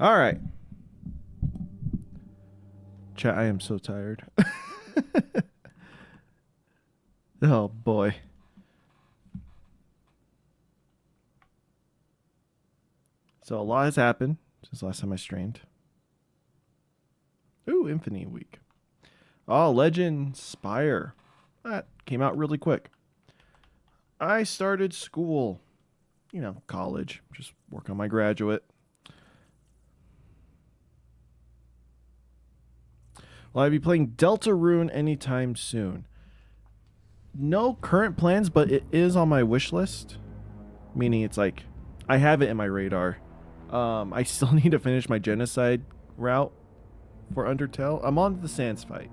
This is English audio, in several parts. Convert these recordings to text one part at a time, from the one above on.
All right. Chat, I am so tired. Oh, boy. So a lot has happened since last time I streamed. Ooh, Infinity Week. Oh, Legend Spire. That came out really quick. I started school. You know, college. Just work on my graduate. Will I be playing Deltarune anytime soon? No current plans, but it is on my wish list. Meaning it's like, I have it in my radar. I still need to finish my genocide route for Undertale. I'm on the Sans fight.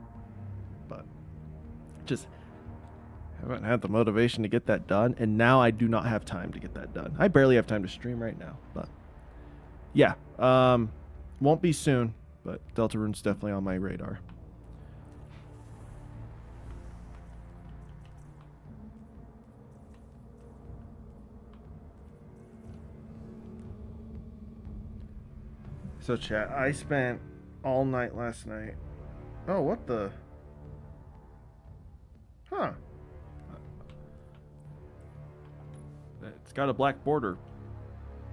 But just haven't had the motivation to get that done. And now I do not have time to get that done. I barely have time to stream right now. But yeah. Won't be soon. But Deltarune's definitely on my radar. So chat, I spent all night last night. Oh, what the? Huh. It's got a black border.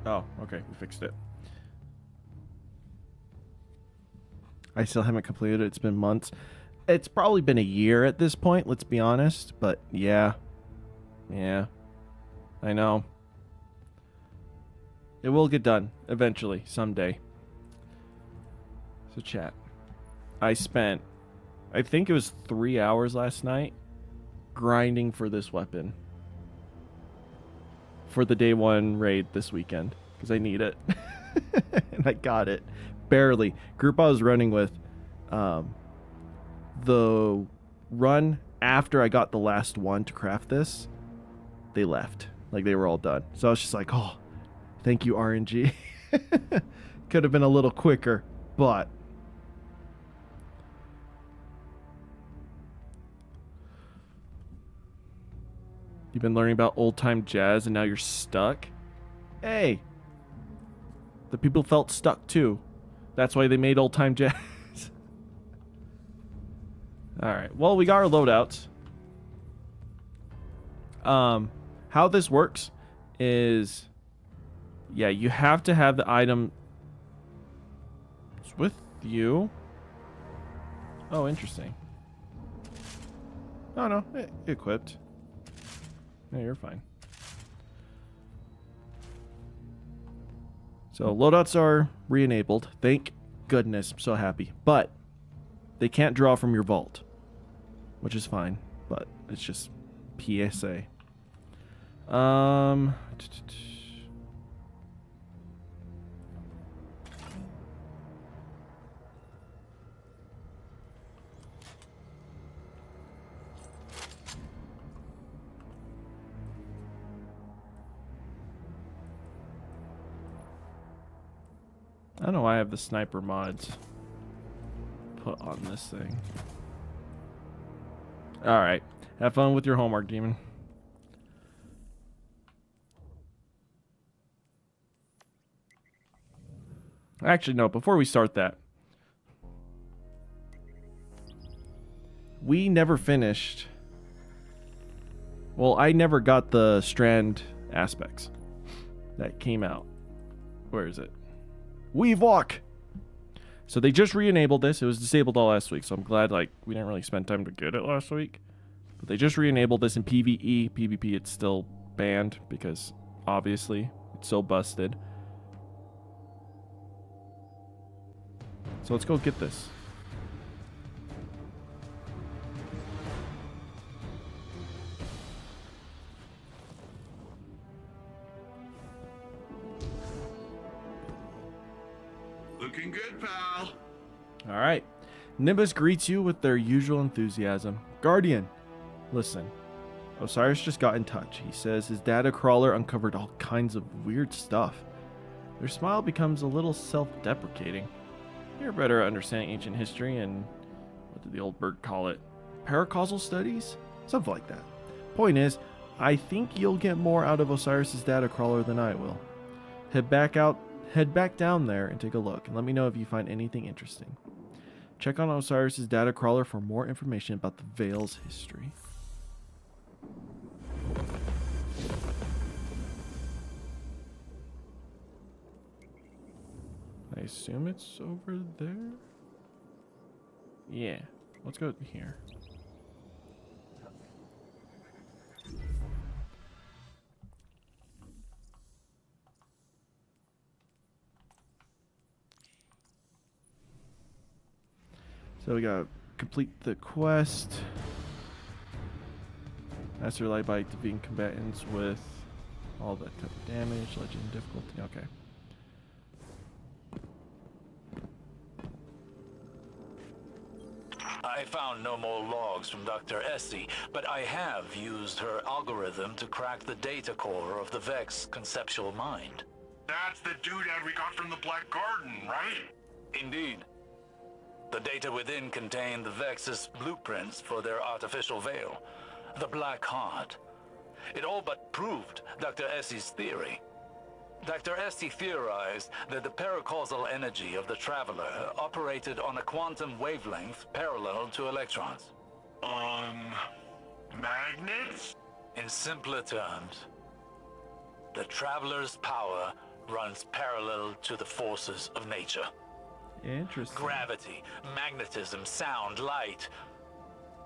Oh, okay, we fixed it. I still haven't completed it. It's been months. It's probably been a year at this point, let's be honest. But yeah. Yeah. I know. It will get done eventually, someday. So chat. I spent, I think it was 3 hours last night grinding for this weapon. For the day one raid this weekend. Because I need it. And I got it. Barely. Group I was running with, the run after I got the last one to craft this, they left. Like they were all done. So I was just like, oh, thank you, RNG. Could have been a little quicker, but you've been learning about old time jazz and now you're stuck? Hey, the people felt stuck too. That's why they made old time jazz. Alright, well, we got our loadouts. How this works is, yeah, you have to have the item with you. Oh, interesting. Oh, no, equipped. No, you're fine. So loadouts are re-enabled. Thank goodness. I'm so happy. But they can't draw from your vault, which is fine. But it's just PSA. I don't know why I have the sniper mods put on this thing. Alright. Have fun with your homework, demon. Actually, no. Before we start that. We never finished. Well, I never got the strand aspects that came out. Where is it? Weave walk. So they just re-enabled this. It was disabled all last week, so I'm glad like we didn't really spend time to get it last week. But they just re-enabled this in PvE. PvP it's still banned because obviously it's so busted. So let's go get this. Looking good, pal. All right. Nimbus greets you with their usual enthusiasm. Guardian, listen. Osiris just got in touch. He says his data crawler uncovered all kinds of weird stuff. Their smile becomes a little self-deprecating. You're better at understanding ancient history and, what did the old bird call it? Paracausal studies? Something like that. Point is, I think you'll get more out of Osiris's data crawler than I will. Head back down there and take a look, and let me know if you find anything interesting. Check on Osiris's data crawler for more information about the Veil's history. I assume it's over there? Yeah, let's go here. So we gotta complete the quest. Master Light by defeating combatants with all that type of damage, legend difficulty. Okay. I found no more logs from Dr. Essie, but I have used her algorithm to crack the data core of the Vex conceptual mind. That's the doodad we got from the Black Garden, right? Indeed. The data within contained the Vex's blueprints for their artificial veil, the Black Heart. It all but proved Dr. Essie's theory. Dr. Essie theorized that the paracausal energy of the Traveler operated on a quantum wavelength parallel to electrons. Magnets? In simpler terms, the Traveler's power runs parallel to the forces of nature. Interesting. Gravity, magnetism, sound, light.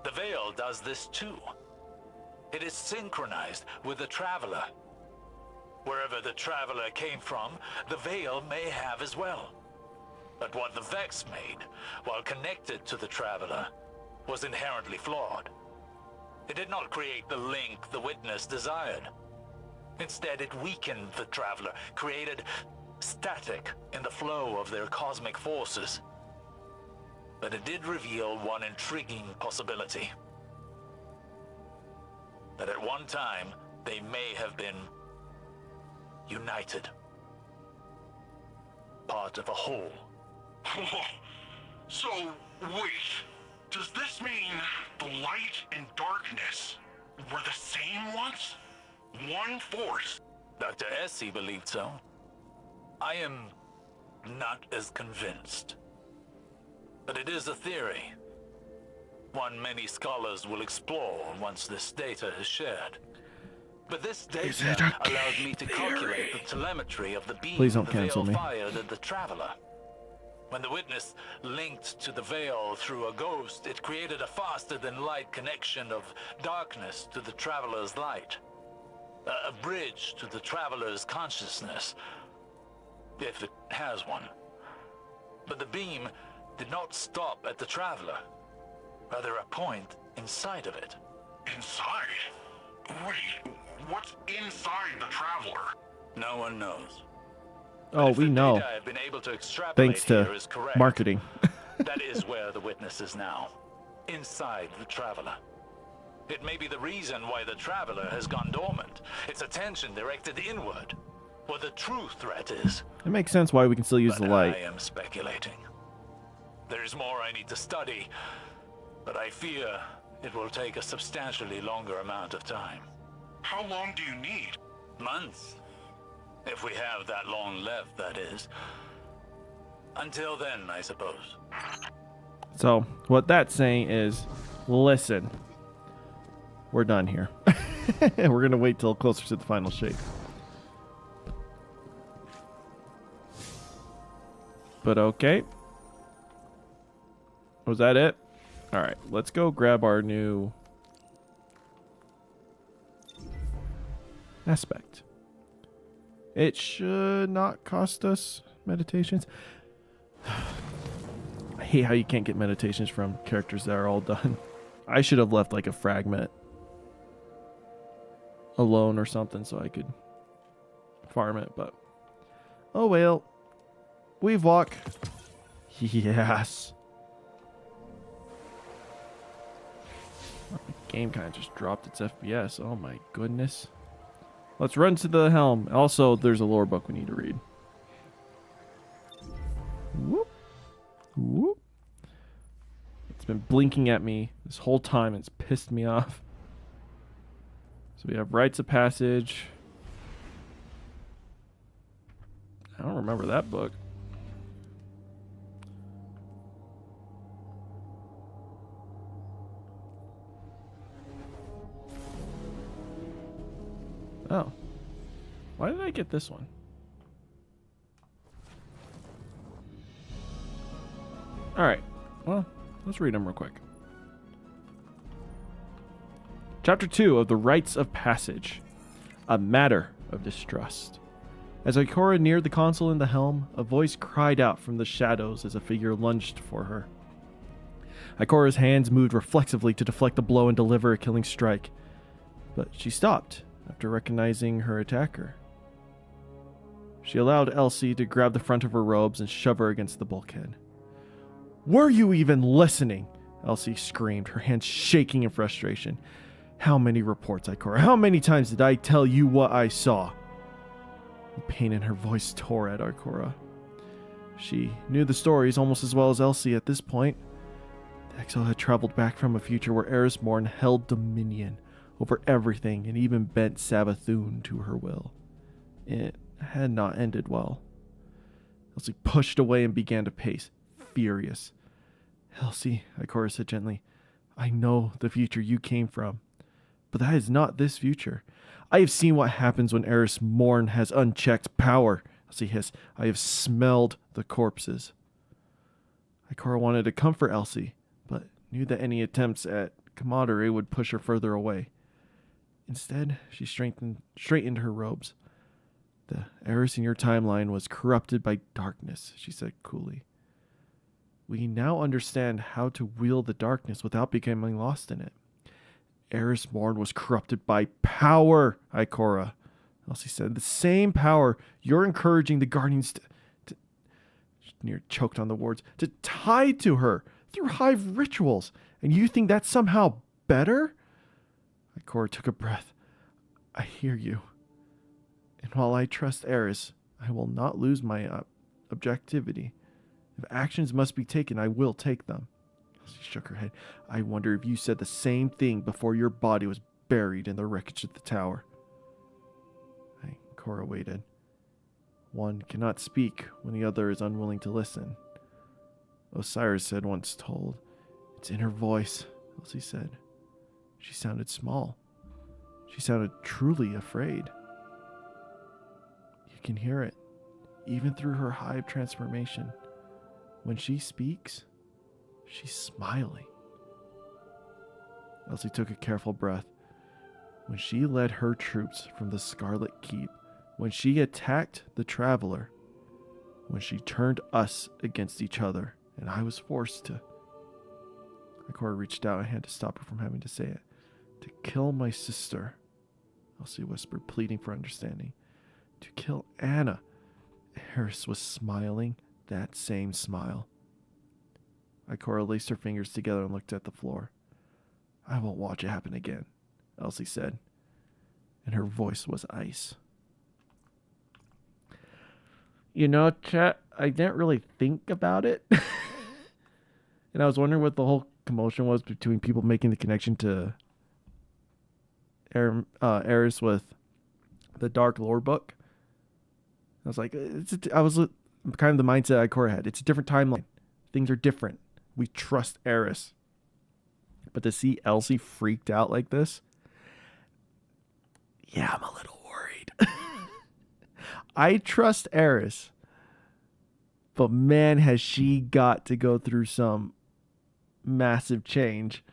The Veil does this too. It is synchronized with the Traveler. Wherever the Traveler came from, the Veil may have as well. But what the Vex made, while connected to the Traveler, was inherently flawed. It did not create the link the Witness desired. Instead, it weakened the Traveler, created static in the flow of their cosmic forces. But it did reveal one intriguing possibility. That at one time, they may have been united. Part of a whole. So, wait. Does this mean the light and darkness were the same once? One force? Dr. Essie believed so. I am not as convinced. But it is a theory. One many scholars will explore once this data is shared. But this data allowed me to calculate the telemetry of the beam Please don't the cancel Veil me. fired at the Traveler. When the Witness linked to the Veil through a ghost, it created a faster-than-light connection of darkness to the Traveler's light. A bridge to the Traveler's consciousness, if it has one. But the beam did not stop at the Traveler, rather a point inside of it. Inside? Wait, what's inside the Traveler? No one knows. Oh, If we the know. data I've been able to extrapolate Thanks to here is correct, marketing. that is where the Witness is now, inside the Traveler. It may be the reason why the Traveler has gone dormant, its attention directed inward, where the true threat is. It makes sense why we can still use But the light. I am speculating. There is more I need to study, but I fear it will take a substantially longer amount of time. How long do you need? Months. If we have that long left, that is. Until then, I suppose. So, what that's saying is, listen, we're done here. We're going to wait till closer to the final shape. But okay. Was that it? All right, let's go grab our new aspect. It should not cost us meditations. I hate how you can't get meditations from characters that are all done. I should have left like a fragment alone or something so I could farm it, but oh well. Weave walk. Yes. The game kind of just dropped its FPS. Oh my goodness. Let's run to the helm. Also, there's a lore book we need to read. Whoop. Whoop. It's been blinking at me this whole time. It's pissed me off. So we have rites of passage. I don't remember that book. Oh. Why did I get this one? Alright. Well, let's read them real quick. Chapter 2 of the Rites of Passage. A Matter of Distrust. As Ikora neared the console in the helm, a voice cried out from the shadows as a figure lunged for her. Ikora's hands moved reflexively to deflect the blow and deliver a killing strike, but she stopped after recognizing her attacker. She allowed Elsie to grab the front of her robes and shove her against the bulkhead. "Were you even listening?" Elsie screamed, her hands shaking in frustration. "How many reports, Ikora? How many times did I tell you what I saw?" The pain in her voice tore at Ikora. She knew the stories almost as well as Elsie at this point. The exile had traveled back from a future where Eris Morn held dominion over everything and even bent Savathûn to her will. It had not ended well. Elsie pushed away and began to pace, furious. "Elsie," Ikora said gently, "I know the future you came from, but that is not this future. I have seen what happens when Eris Morn has unchecked power," Elsie hissed. "I have smelled the corpses." Ikora wanted to comfort Elsie, but knew that any attempts at camaraderie would push her further away. Instead, she straightened her robes. "The Eris in your timeline was corrupted by darkness," she said coolly. "We now understand how to wield the darkness without becoming lost in it." "Eris Morn was corrupted by power, Ikora," Elsie said. "The same power you're encouraging the Guardians to she near choked on the words, to tie to her through hive rituals. And you think that's somehow better?" Ikora took a breath. "I hear you. And while I trust Eris, I will not lose my objectivity. If actions must be taken, I will take them." She shook her head. "I wonder if you said the same thing before your body was buried in the wreckage of the tower." Ikora waited. One cannot speak when the other is unwilling to listen. Osiris had once told. "It's in her voice," Elsie said. She sounded small. She sounded truly afraid. "You can hear it, even through her hive transformation. When she speaks, she's smiling." Elsie took a careful breath. When she led her troops from the Scarlet Keep, when she attacked the Traveler, when she turned us against each other, and I was forced to... Ikora reached out a hand to stop her from having to say it. "To kill my sister," Elsie whispered, pleading for understanding. "To kill Anna." Eris was smiling, that same smile. Ikora laced her fingers together and looked at the floor. "I won't watch it happen again," Elsie said, and her voice was ice. "You know, chat, I didn't really think about it." And I was wondering what the whole commotion was between people making the connection to Eris with the Dark Lore book. I was like, I was kind of the mindset Ikora had. It's a different timeline. Things are different. We trust Eris. But to see Elsie freaked out like this, yeah, I'm a little worried. I trust Eris, but man, has she got to go through some massive change.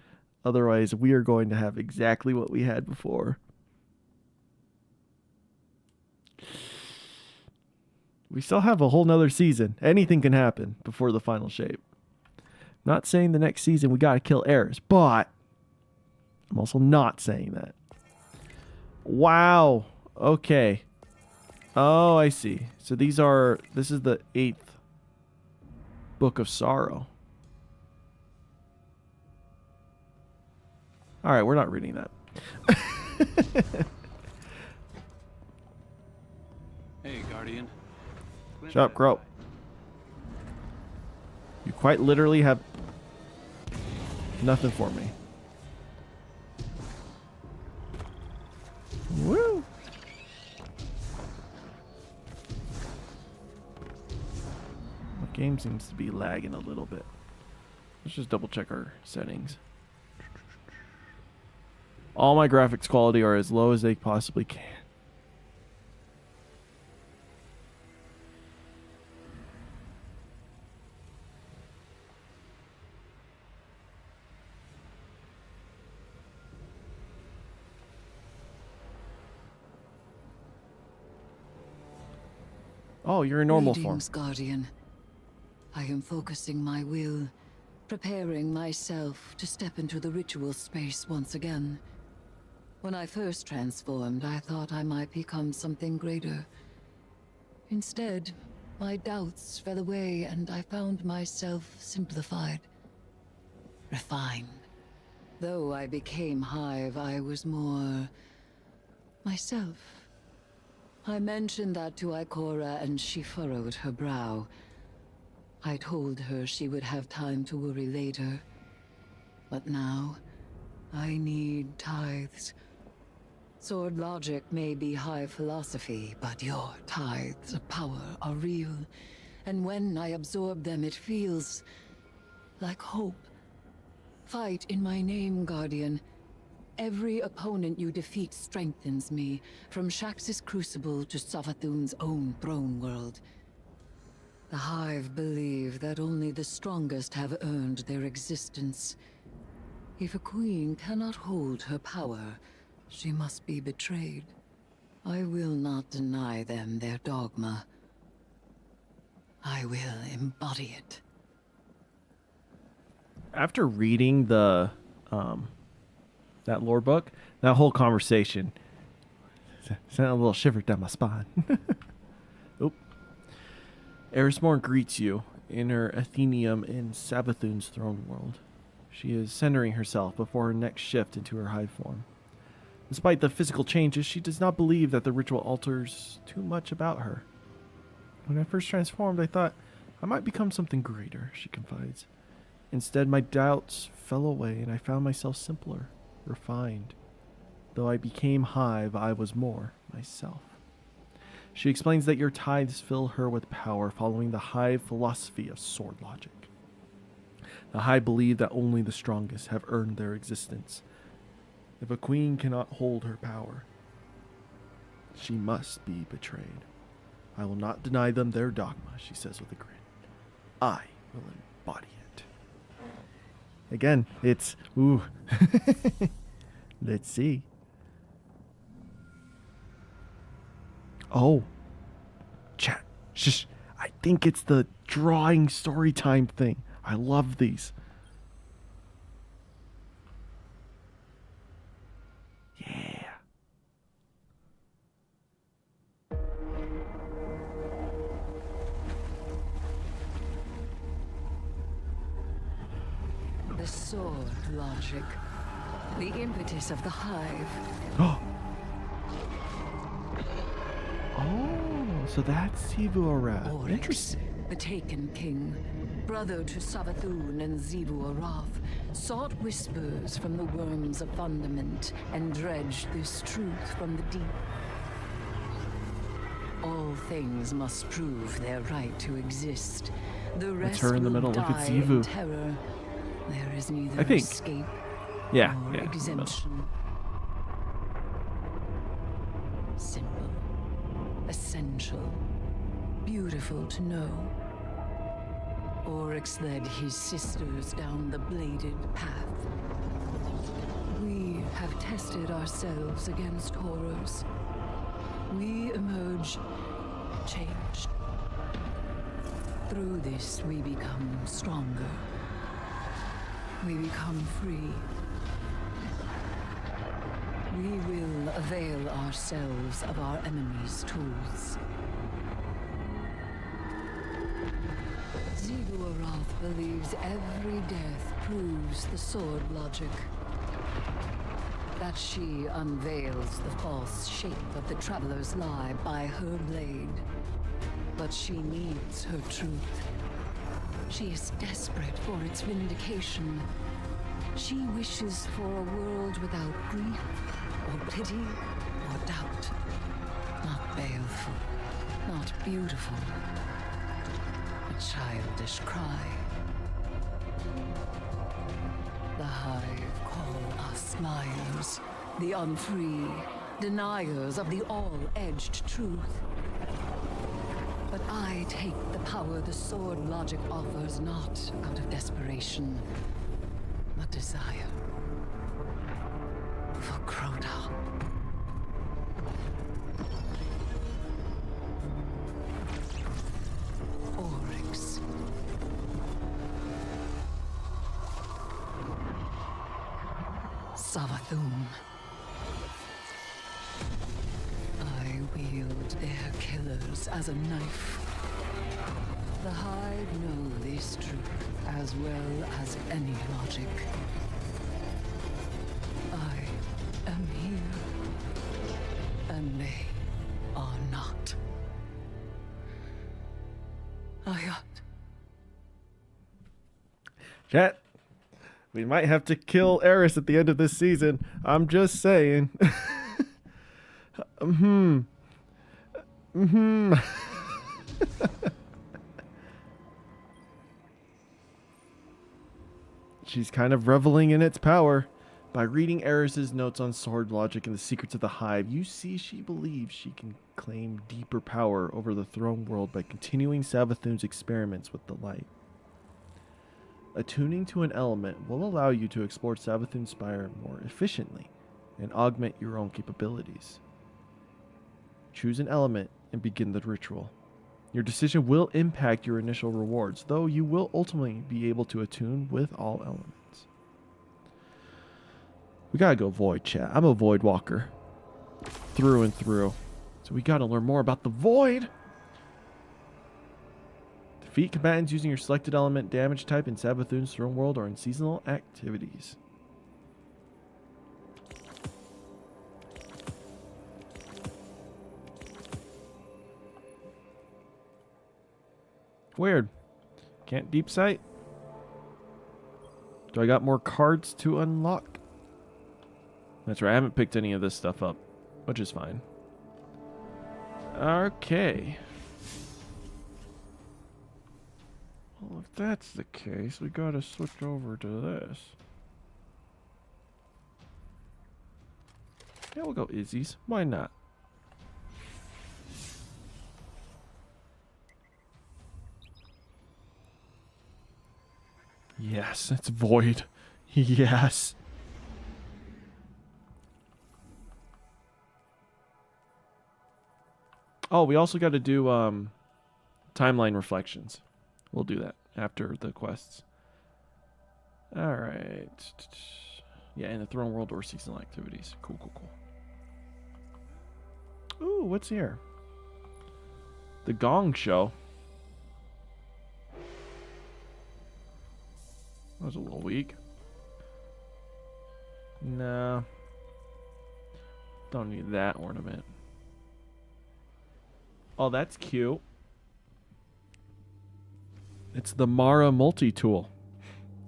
Otherwise, we are going to have exactly what we had before. We still have a whole nother season. Anything can happen before the final shape. Not saying the next season we gotta kill Eris, but I'm also not saying that. Wow. Okay. Oh, I see. So this is the 8th Book of Sorrow. All right, we're not reading that. Hey, Guardian. Shut up, Crow. You quite literally have nothing for me. Woo! Game seems to be lagging a little bit. Let's just double check our settings. All my graphics quality are as low as they possibly can. Oh, you're in normal form. Greetings, Guardian. I am focusing my will, preparing myself to step into the ritual space once again. When I first transformed, I thought I might become something greater. Instead, my doubts fell away and I found myself simplified, refined. Though I became Hive, I was more myself. I mentioned that to Ikora and she furrowed her brow. I told her she would have time to worry later. But now, I need tithes. Sword logic may be high philosophy, but your tithes of power are real. And when I absorb them, it feels like hope. Fight in my name, Guardian. Every opponent you defeat strengthens me, from Shax's crucible to Savathun's own throne world. The Hive believe that only the strongest have earned their existence. If a queen cannot hold her power, she must be betrayed. I will not deny them their dogma. I will embody it. After reading the that lore book, that whole conversation sent a little shiver down my spine. Oop. Erismore greets you in her Athenium in Savathun's throne world. She is centering herself before her next shift into her hive form. Despite the physical changes, she does not believe that the ritual alters too much about her. When I first transformed, I thought I might become something greater, she confides. Instead, my doubts fell away and I found myself simpler, refined. Though I became Hive, I was more myself. She explains that your tithes fill her with power, following the Hive philosophy of sword logic. The Hive believe that only the strongest have earned their existence. If a queen cannot hold her power, she must be betrayed. I will not deny them their dogma, she says with a grin. I will embody it. Again, it's, ooh. Let's see. Oh. Chat. Shush. I think it's the drawing story time thing. I love these. Yeah. The sword logic. The impetus of the Hive. Oh, so that's Sivu Arath. Oryx, Interesting. the Taken King, brother to Savathun and Xivu Arath, sought whispers from the worms of fundament and dredged this truth from the deep. All things must prove their right to exist. The rest her in the will middle. Look at die Xivu. in terror. There is neither I think. escape Yeah, or yeah. in the middle. exemption. Simple, essential, beautiful to know. Oryx led his sisters down the bladed path. We have tested ourselves against horrors. We emerge changed. Through this, we become stronger. We become free. We will avail ourselves of our enemy's tools. Xivu Arath believes every death proves the sword logic. That she unveils the false shape of the traveler's lie by her blade. But she needs her truth. She is desperate for its vindication. She wishes for a world without grief, or pity, or doubt. Not baleful, not beautiful. a childish cry. The Hive call us liars, the unfree, deniers of the all-edged truth. But I take the power the sword logic offers not out of desperation, but desire. For Crota. Oryx. Savathun. I wield their killers as a knife. The Hive know this truth as well as any logic. I am here, and they are not. I Chat, we might have to kill Eris at the end of this season. I'm just saying. She's kind of reveling in its power. By reading Eris's notes on sword logic and the secrets of the Hive, you see she believes she can claim deeper power over the throne world by continuing Savathun's experiments with the light. Attuning to an element will allow you to explore Savathun's spire more efficiently and augment your own capabilities. Choose an element and begin the ritual. Your decision will impact your initial rewards, though you will ultimately be able to attune with all elements. We gotta go Void, chat. I'm a Void walker. Through and through. So we gotta learn more about the Void. Defeat combatants using your selected element damage type in Savathun's throne world or in seasonal activities. Weird. Can't deep sight. Do I got more cards to unlock? That's right, I haven't picked any of this stuff up, which is fine. Okay. Well, if that's the case, we gotta switch over to this. Yeah, we'll go Izzy's. Why not? Yes, it's Void. Yes. Oh, we also got to do timeline reflections. We'll do that after the quests. All right. Yeah, in the throne world or seasonal activities. Cool, cool, cool. Ooh, what's here? The Gong Show. That was a little weak. No. Don't need that ornament. Oh, that's cute. It's the Mara multi-tool.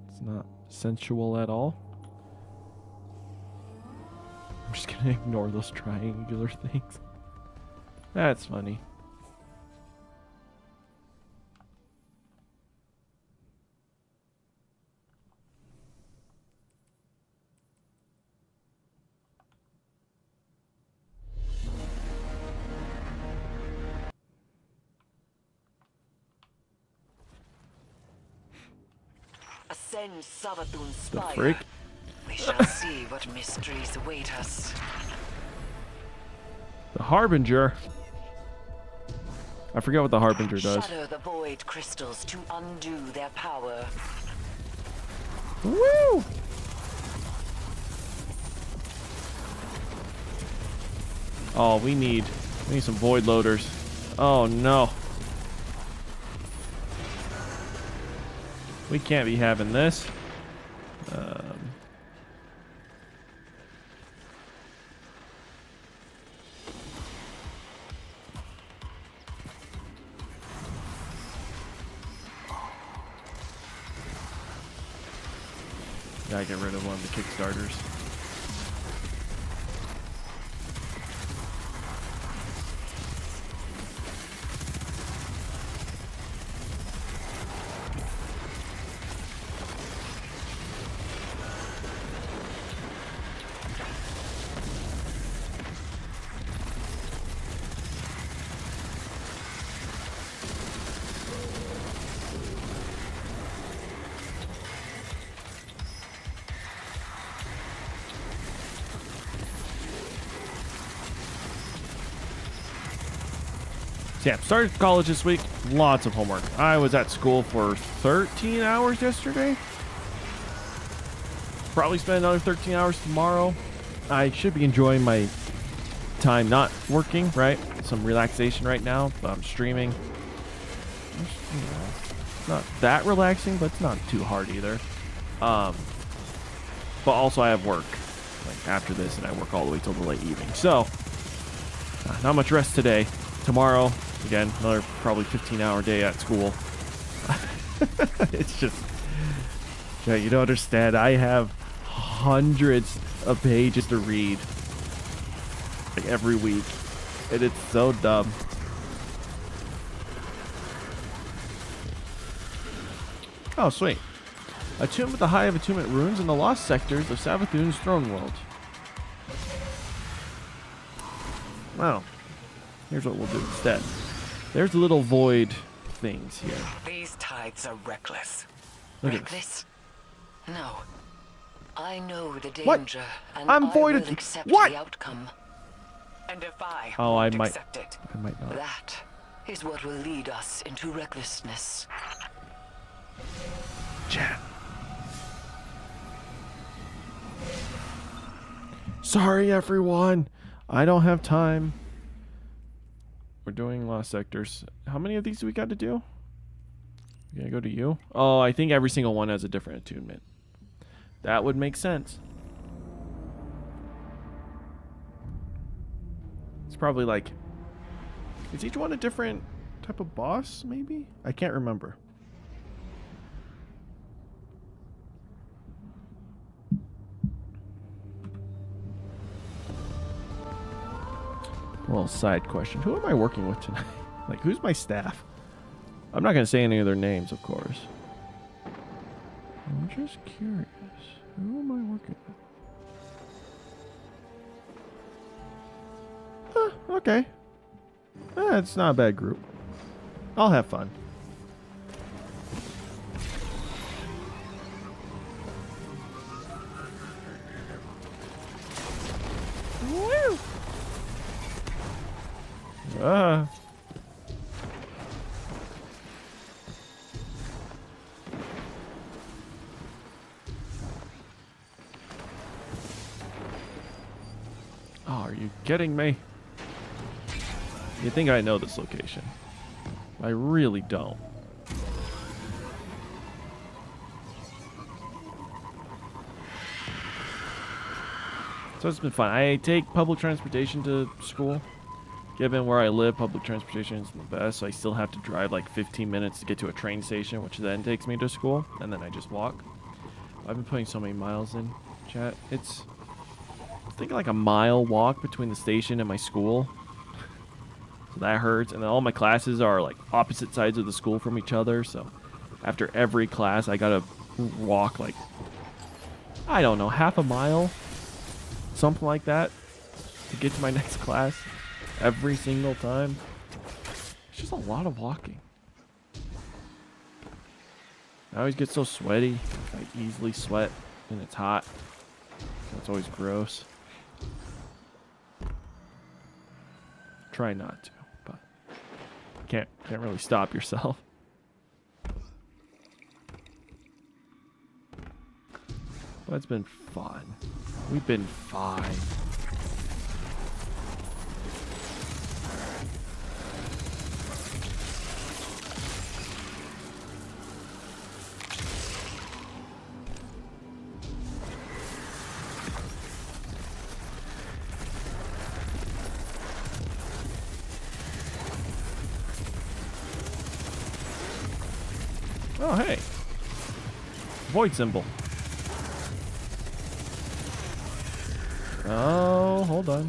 It's not sensual at all. I'm just gonna ignore those triangular things. That's funny. Ascend Savathun's The spire. freak? We shall see what mysteries await us. The Harbinger. I forget what the Harbinger does. Shatter the void crystals to undo their power. Woo! Oh, we need some void loaders. Oh no. We can't be having this. Gotta get rid of one of the Kickstarters. So yeah, started college this week. Lots of homework. I was at school for 13 hours yesterday. Probably spend another 13 hours tomorrow. I should be enjoying my time not working, right? Some relaxation right now, but I'm streaming. It's not that relaxing, but it's not too hard either. But also I have work like after this, and I work all the way till the late evening. So not much rest today. Tomorrow, again, another probably 15-hour day at school. It's just, yeah, you don't understand. I have hundreds of pages to read like every week, and it's so dumb. Oh, sweet. Attuned with the High of Attunement runes in the lost sectors of Savathun's throne world. Wow. Here's what we'll do instead. There's little void things here. These tides are reckless. Look at Reckless? No. I know the What? danger, and I'm I voided. will accept What? the outcome. And if I Oh, I won't might. accept it, I might not. that is what will lead us into recklessness. Chat. Sorry, everyone. I don't have time. We're doing lost sectors. How many of these do we got to do? We gonna go to you? Oh, I think every single one has a different attunement. That would make sense. It's probably like, is each one a different type of boss, maybe? I can't remember. Well, side question. Who am I working with tonight? Like, who's my staff? I'm not going to say any of their names, of course. I'm just curious. Who am I working with? Okay. It's not a bad group. I'll have fun. Woo! Oh, are you kidding me? You think I know this location? I really don't. So it's been fun. I take public transportation to school. Given where I live, public transportation is the best, so I still have to drive like 15 minutes to get to a train station, which then takes me to school, and then I just walk. I've been putting so many miles in, chat. It's, I think, like a mile walk between the station and my school. So that hurts, and then all my classes are like opposite sides of the school from each other, so after every class, I gotta walk like, I don't know, half a mile? Something like that to get to my next class. Every single time. It's just a lot of walking. I always get so sweaty. I easily sweat and it's hot. That's always gross. Try not to, but can't really stop yourself. But it's been fun. We've been fine. Oh, hey. Void symbol. Oh, hold on.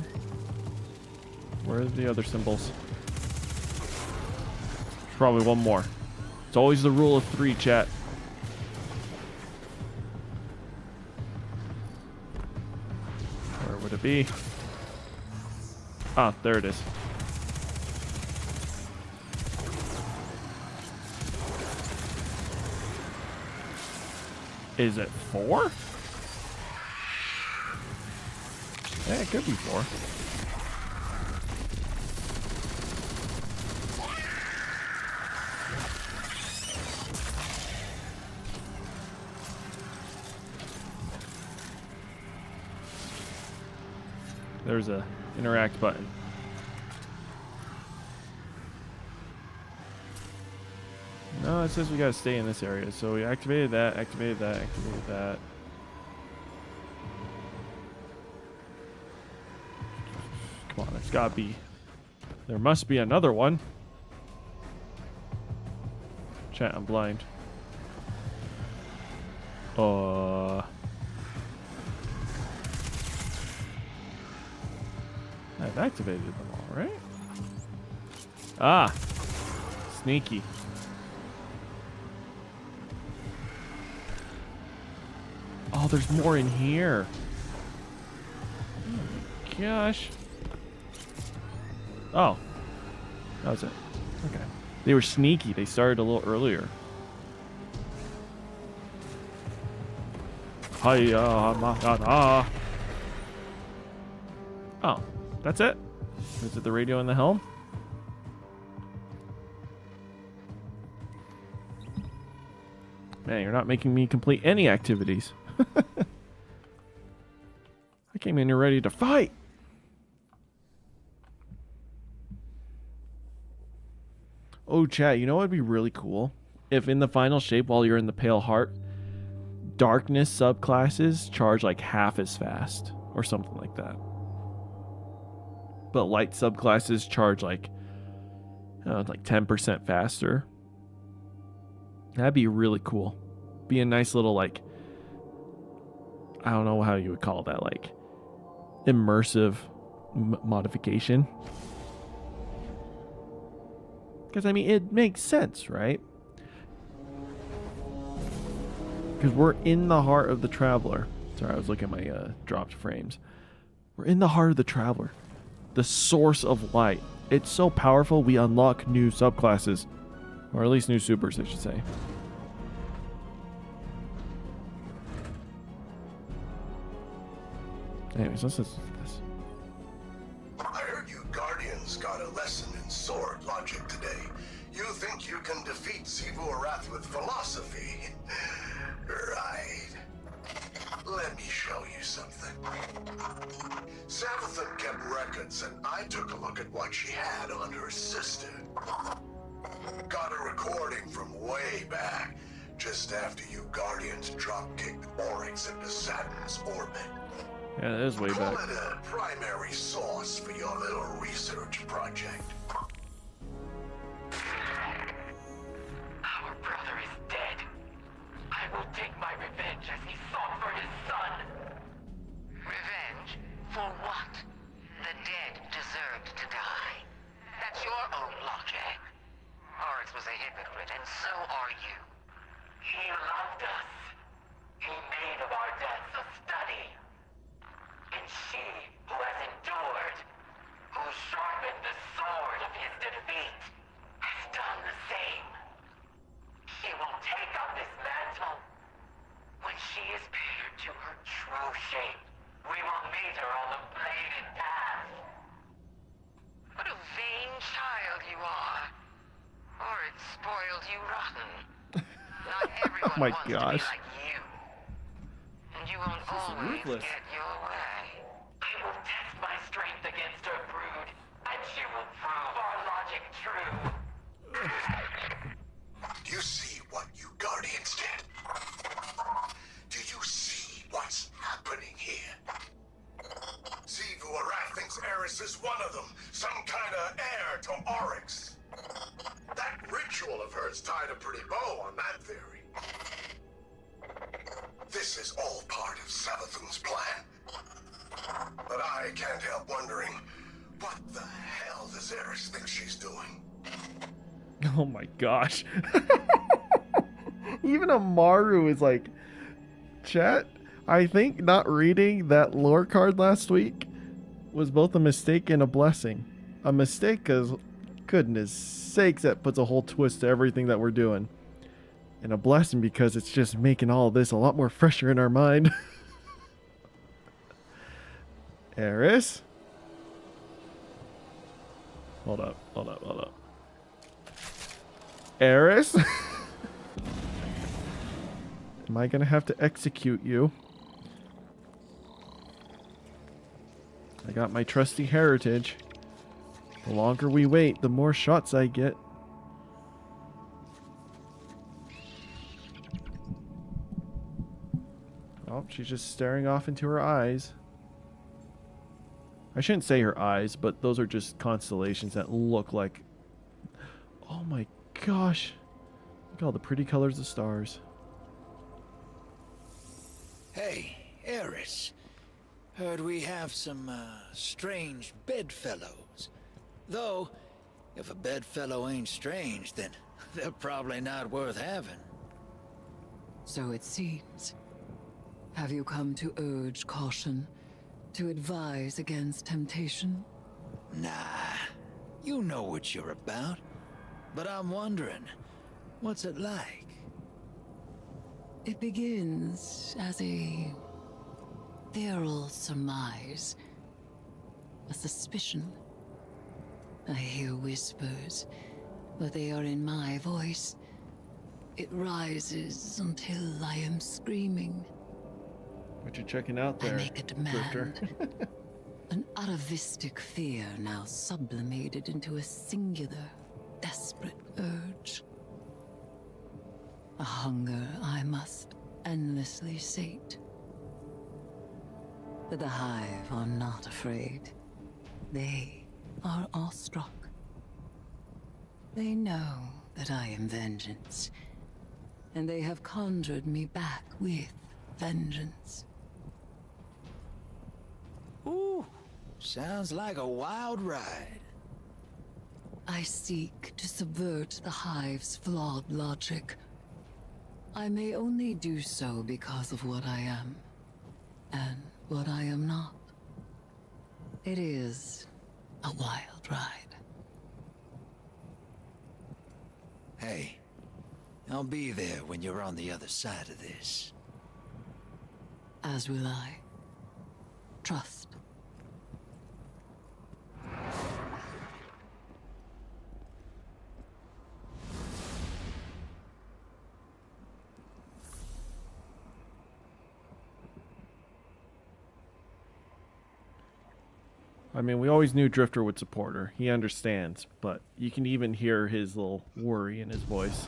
Where are the other symbols? There's probably one more. It's always the rule of 3, chat. Where would it be? Ah, there it is. Is it 4? Yeah, it could be 4. There's a interact button. No, it says we gotta stay in this area. So we activated that, activated that, activated that. Come on, there's gotta be. There must be another one. Chat, I'm blind. I've activated them all, right? Ah! Sneaky. Oh, there's more in here. Oh my gosh. Oh. That was it. Okay. They were sneaky. They started a little earlier. Hiya, oh, that's it? Is it the radio in the helm? Man, you're not making me complete any activities. I came in here ready to fight. Oh, chat, you know what would be really cool? If in the final shape while you're in the Pale Heart, darkness subclasses charge like half as fast or something like that. But light subclasses charge like 10% faster. That'd be really cool. Be a nice little like, I don't know how you would call that, like immersive modification. Because I mean, it makes sense, right? Because we're in the heart of the Traveler. Sorry, I was looking at my dropped frames. We're in the heart of the Traveler. The source of light. It's so powerful, we unlock new subclasses. Or at least new supers, I should say. Anyways, let's listen to this. I heard you Guardians got a lesson in sword logic today. You think you can defeat Sivu Arath with philosophy? Right. Let me show you something. Savathun kept records, and I took a look at what she had on her sister. Got a recording from way back, just after you Guardians drop-kicked Oryx into Saturn's orbit. Yeah, that is way back. Call it a primary source for your little research project. Our brother is dead. I will take my revenge as he sought for his son. Revenge? For what? The dead deserved to die. That's your own logic. Oryx was a hypocrite, and so are you. He loved us. He made of our deaths a study. And she, who has endured, who sharpened the sword of his defeat, has done the same. She will take up this mantle. When she is paired to her true shape, we will meet her on the bladed path. What a vain child you are. Or it spoiled you rotten. Not everyone Oh my wants gosh. to be like you. And you won't always ruthless. get your way. I will test my strength against her brood, and she will prove our logic true. Do you see what you Guardians did? Do you see what's happening here? Sivu Arath thinks Eris is one of them, some kind of heir to Oryx. That ritual of hers tied a pretty bow on that theory. This is all part of Savathun's plan. But I can't help wondering, what the hell does Eris think she's doing? Oh my gosh. Even Amaru is like, chat, I think not reading that lore card last week was both a mistake and a blessing. A mistake because, goodness sakes, that puts a whole twist to everything that we're doing. And a blessing because it's just making all of this a lot more fresher in our mind. Eris? Hold up. Eris? Am I gonna have to execute you? I got my trusty heritage. The longer we wait, the more shots I get. Oh, she's just staring off into her eyes. I shouldn't say her eyes, but those are just constellations that look like... Oh my gosh. Look at all the pretty colors of stars. Hey, Eris. Heard we have some, strange bedfellows. Though, if a bedfellow ain't strange, then they're probably not worth having. So it seems. Have you come to urge caution? To advise against temptation? Nah, you know what you're about. But I'm wondering, what's it like? It begins as a feral surmise, a suspicion. I hear whispers, but they are in my voice. It rises until I am screaming. What you checking out there, I make a Drifter? demand. An atavistic fear now sublimated into a singular, desperate urge. A hunger I must endlessly sate. But the Hive are not afraid. They are awestruck. They know that I am vengeance, and they have conjured me back with vengeance. Ooh, sounds like a wild ride. I seek to subvert the Hive's flawed logic. I may only do so because of what I am, and what I am not. It is a wild ride. Hey, I'll be there when you're on the other side of this. As will I. Trust. I mean, we always knew Drifter would support her. He understands, but you can even hear his little worry in his voice.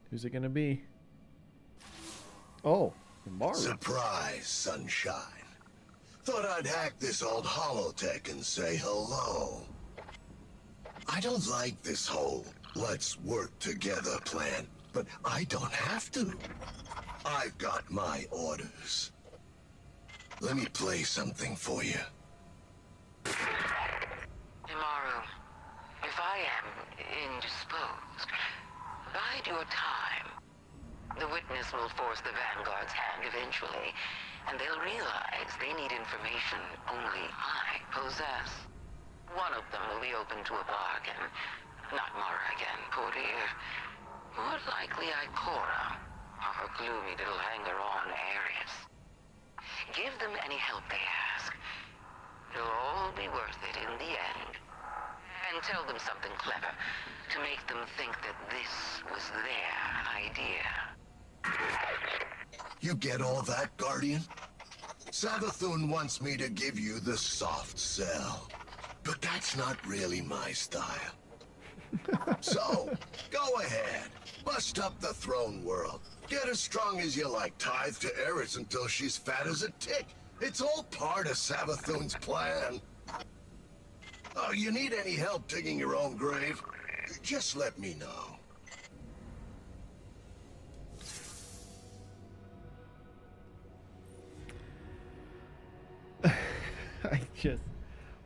Who's it gonna be? Oh, Mara. Surprise, sunshine. Thought I'd hack this old holotech and say hello. I don't like this whole let's work together plan, but I don't have to. I've got my orders. Let me play something for you. Imaru, if I am indisposed, bide your time. The witness will force the Vanguard's hand eventually, and they'll realize they need information only I possess. One of them will be open to a bargain. Not Mara again, poor dear. More likely Ikora, or her gloomy little hanger-on Ares. Give them any help they ask. It'll all be worth it in the end. And tell them something clever, to make them think that this was their idea. You get all that, Guardian? Savathun wants me to give you the soft sell. But that's not really my style. So, go ahead. Bust up the throne world. Get as strong as you like. Tithe to Eris until she's fat as a tick. It's all part of Savathun's plan. Oh, you need any help digging your own grave? Just let me know.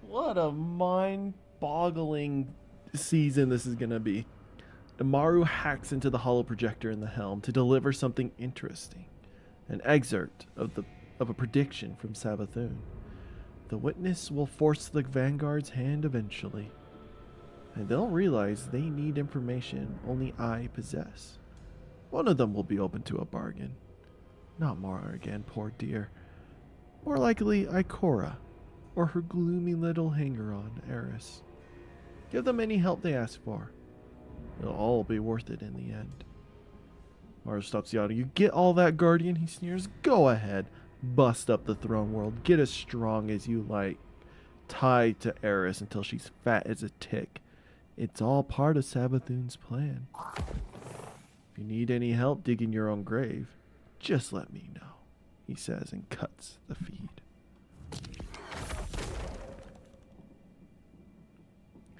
What a mind-boggling season this is gonna be. Imaru hacks into the holo projector in the helm to deliver something interesting. An excerpt of a prediction from Savathun. The witness will force the Vanguard's hand eventually. And they'll realize they need information only I possess. One of them will be open to a bargain. Not Mara again, poor dear. More likely, Ikora. or her gloomy little hanger-on, Eris. Give them any help they ask for. It'll all be worth it in the end. Mara stops the auto. You get all that, Guardian? He sneers. Go ahead. Bust up the throne world. Get as strong as you like. Tie to Eris until she's fat as a tick. It's all part of Sabathun's plan. If you need any help digging your own grave, just let me know, he says and cuts the feed.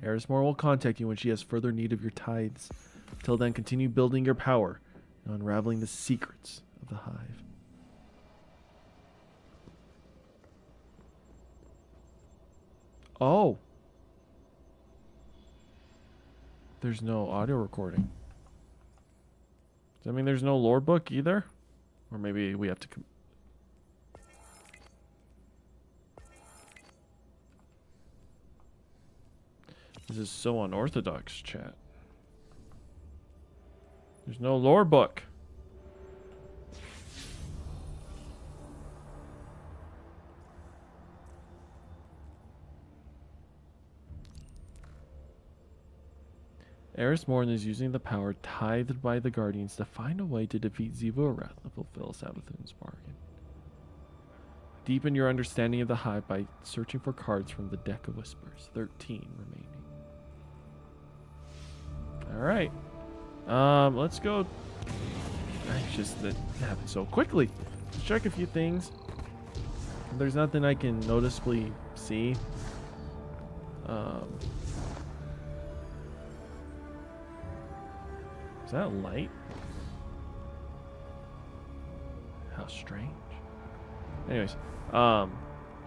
Erismore will contact you when she has further need of your tithes. Till then, continue building your power and unraveling the secrets of the Hive. Oh. There's no audio recording. Does that mean there's no lore book either? Or maybe we have to... This is so unorthodox, chat. There's no lore book. Eris Morn is using the power tithed by the Guardians to find a way to defeat Xivu Arath and fulfill Sabathun's bargain. Deepen your understanding of the Hive by searching for cards from the Deck of Whispers. 13 remaining. Alright. Let's go. Just that happened so quickly. Let's check a few things. There's nothing I can noticeably see. Is that light? How strange. Anyways,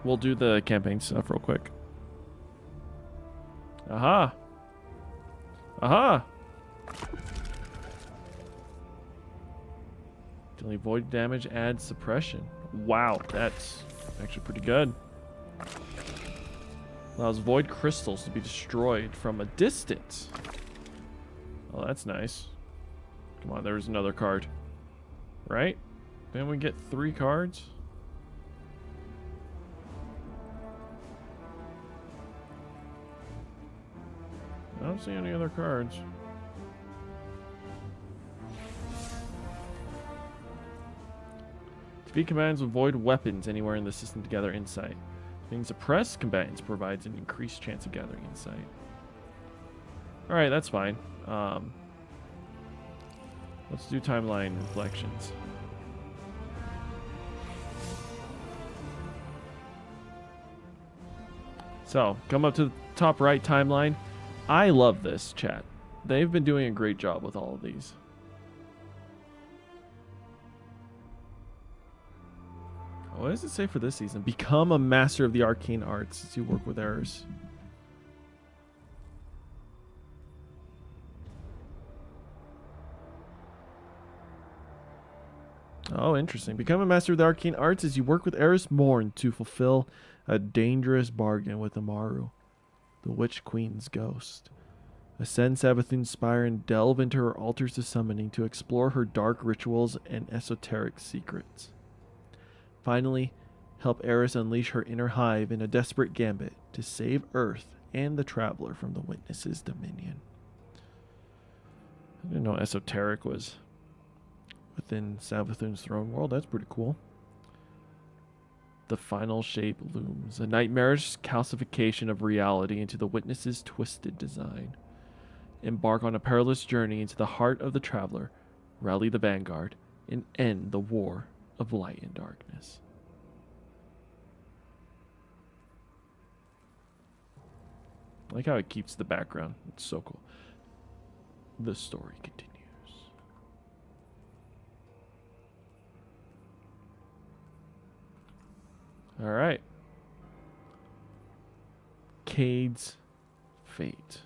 we'll do the campaign stuff real quick. Aha! Aha! Dealing void damage adds suppression. Wow, that's actually pretty good. Allows void crystals to be destroyed from a distance. Oh, that's nice. Come on, there's another card. Right? Then we get 3 cards. I don't see any other cards. Defeat combatants with void weapons anywhere in the system to gather insight. Being suppressed combatants provides an increased chance of gathering insight. Alright, that's fine. Let's do timeline reflections. So, come up to the top right timeline. I love this, chat. They've been doing a great job with all of these. What does it say for this season? Become a master of the arcane arts as you work with Eris. Oh, interesting. Become a master of the arcane arts as you work with Eris Morn to fulfill a dangerous bargain with Amaru, the Witch Queen's ghost. Ascend Sabathun's spire and delve into her altars of summoning to explore her dark rituals and esoteric secrets. Finally, help Eris unleash her inner hive in a desperate gambit to save Earth and the Traveler from the Witness's dominion. I didn't know esoteric was within Sabathun's throne world. That's pretty cool. The final shape looms, a nightmarish calcification of reality into the Witness's twisted design. Embark on a perilous journey into the heart of the Traveler, rally the vanguard, and end the war of light and darkness. I like how it keeps the background. It's so cool. The story continues. All right. Cade's fate.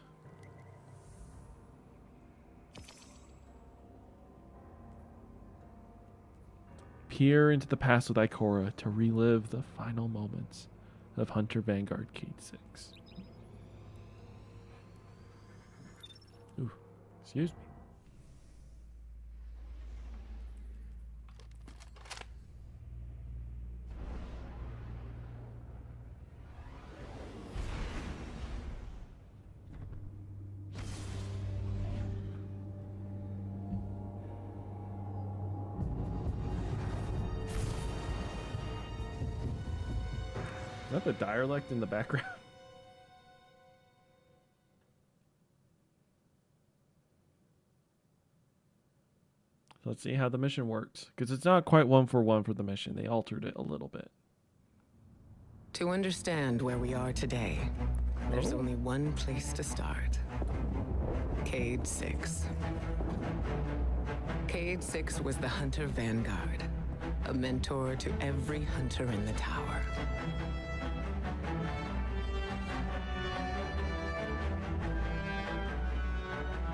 Peer into the past with Ikora to relive the final moments of Hunter Vanguard Cade 6. Ooh, excuse me. Is that the dialect in the background? So let's see how the mission works. Because it's not quite 1-for-1 for the mission. They altered it a little bit. To understand where we are today, there's only one place to start. Cade 6. Cade 6 was the Hunter Vanguard, a mentor to every hunter in the tower.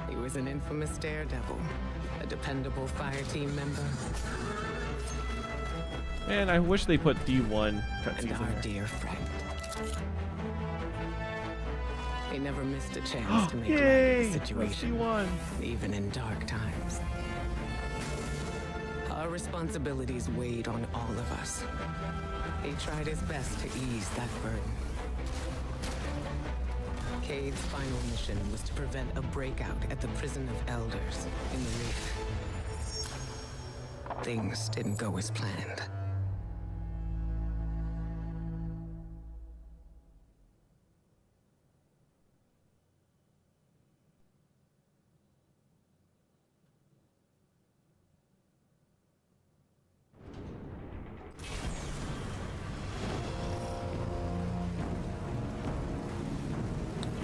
He was an infamous daredevil, a dependable fire team member, Man, I wish they put D1 and cutscenes our in there. dear friend. He never missed a chance to make light of Yay! the Plus situation, D1. even in dark times. Our responsibilities weighed on all of us. He tried his best to ease that burden. Cade's final mission was to prevent a breakout at the Prison of Elders in the Reef. Things didn't go as planned.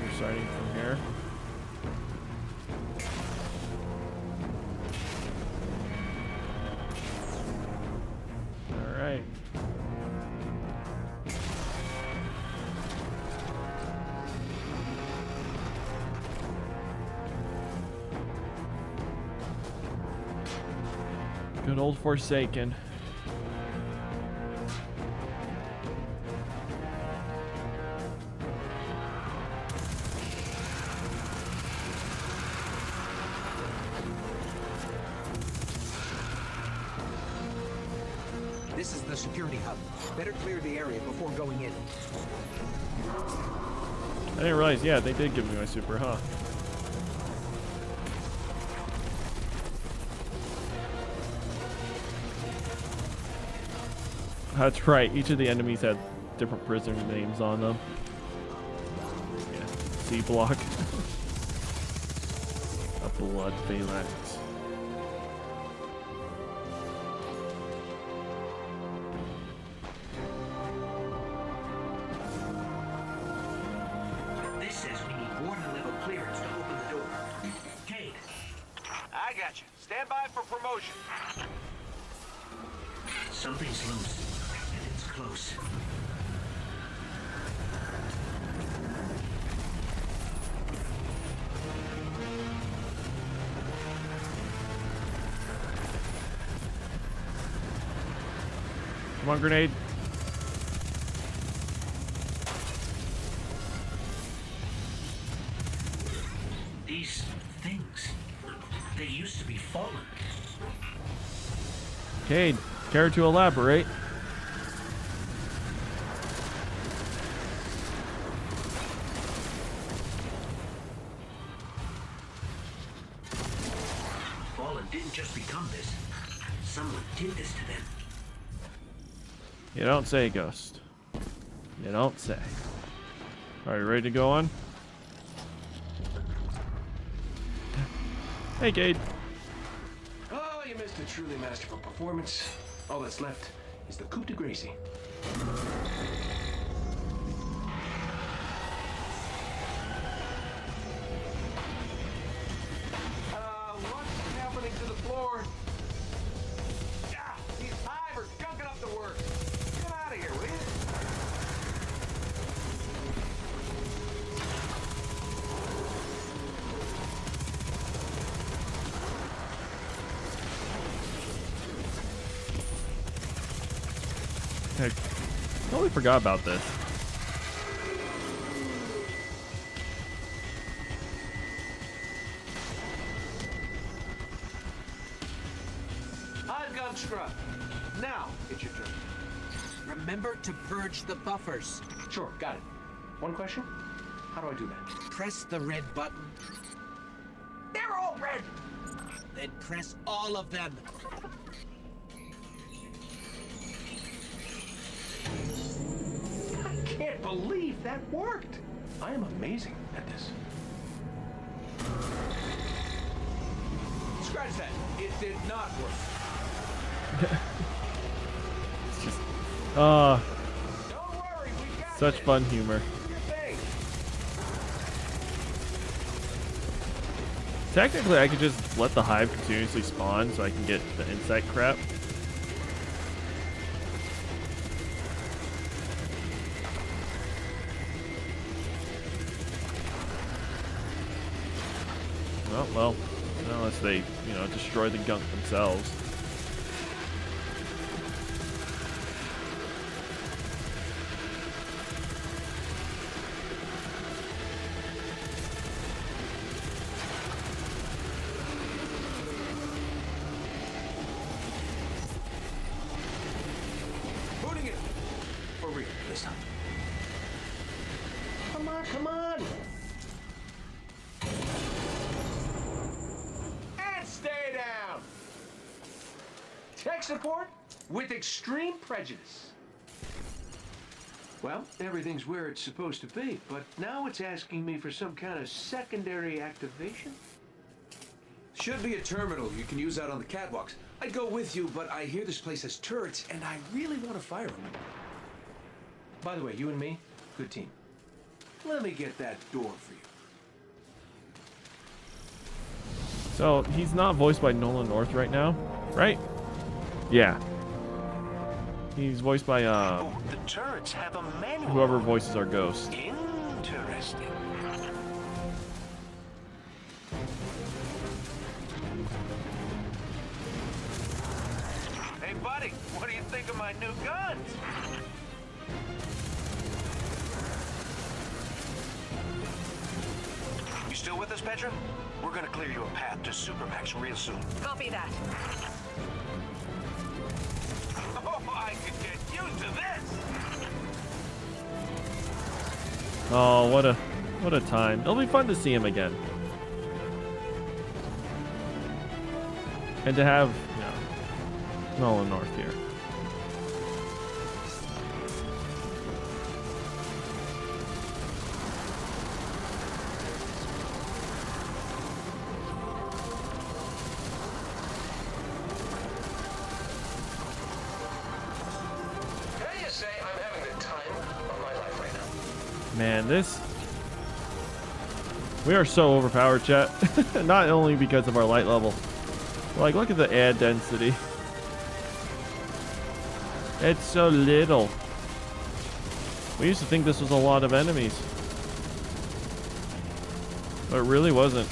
You're starting from here. All right. Good old Forsaken. This is the security hub. Better clear the area before going in. I didn't realize, yeah, they did give me my super, huh? That's right, each of the enemies had different prisoner names on them. Yeah, C block. A blood phalanx. This says we need water level clearance to open the door. Cade. I got you. Stand by for promotion. Something's loose, and it's close. Come on, grenade. These things, they used to be fallen. Cade, care to elaborate? Fallen didn't just become this. Someone did this to them. You don't say, Ghost. You don't say. Are you ready to go on? Hey, Cade. Oh, you missed a truly masterful performance. All that's left is the coup de grace. What's happening to the floor? Ah, these hive are gunking up the work. Get out of here, will you? I totally forgot about this. Hive gun scrub. Now, it's your turn. Remember to purge the buffers. Sure, got it. One question? How do I do that? Press the red button. They're all red. Then press all of them. believe that worked. I am amazing at this. Scratch that. It did not work. It's just, Don't worry, we got such this. fun humor. Do your thing. Technically, I could just let the hive continuously spawn so I can get the insect crap. Oh, well, unless they, you know, destroy the gunk themselves. Booting it. For real this time. Come on, come on. And stay down. Tech support with extreme prejudice. Well, everything's where it's supposed to be, but now it's asking me for some kind of secondary activation. Should be a terminal you can use out on the catwalks. I'd go with you, but I hear this place has turrets, and I really want to fire them. By the way, you and me, good team. Let me get that door for you. So, he's not voiced by Nolan North right now, right? Yeah. He's voiced by, Oh, the turrets have a manual. whoever voices our ghost. Interesting. Hey, buddy, what do you think of my new guns? You still with us, Petra? We're gonna clear you a path to Supermax real soon. Copy that. Oh, I could get used to this! Oh, what a time. It'll be fun to see him again. And to have, you know, Nolan North here. Can I just say I'm having the time of my life right now? Man, we are so overpowered, chat. Not only because of our light level. Like, look at the ad density. It's so little. We used to think this was a lot of enemies. But it really wasn't.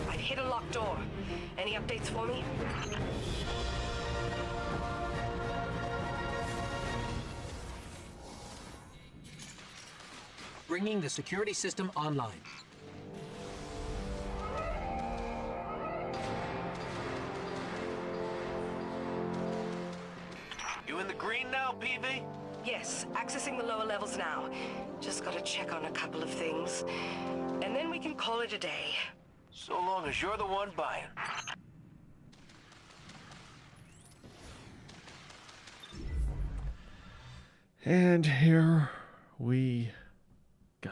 I've hit a locked door. Any updates for me? Bringing the security system online. You in the green now, PV? Yes, accessing the lower levels now. Just gotta check on a couple of things. And then we can call it a day. So long as you're the one buying. And here we go.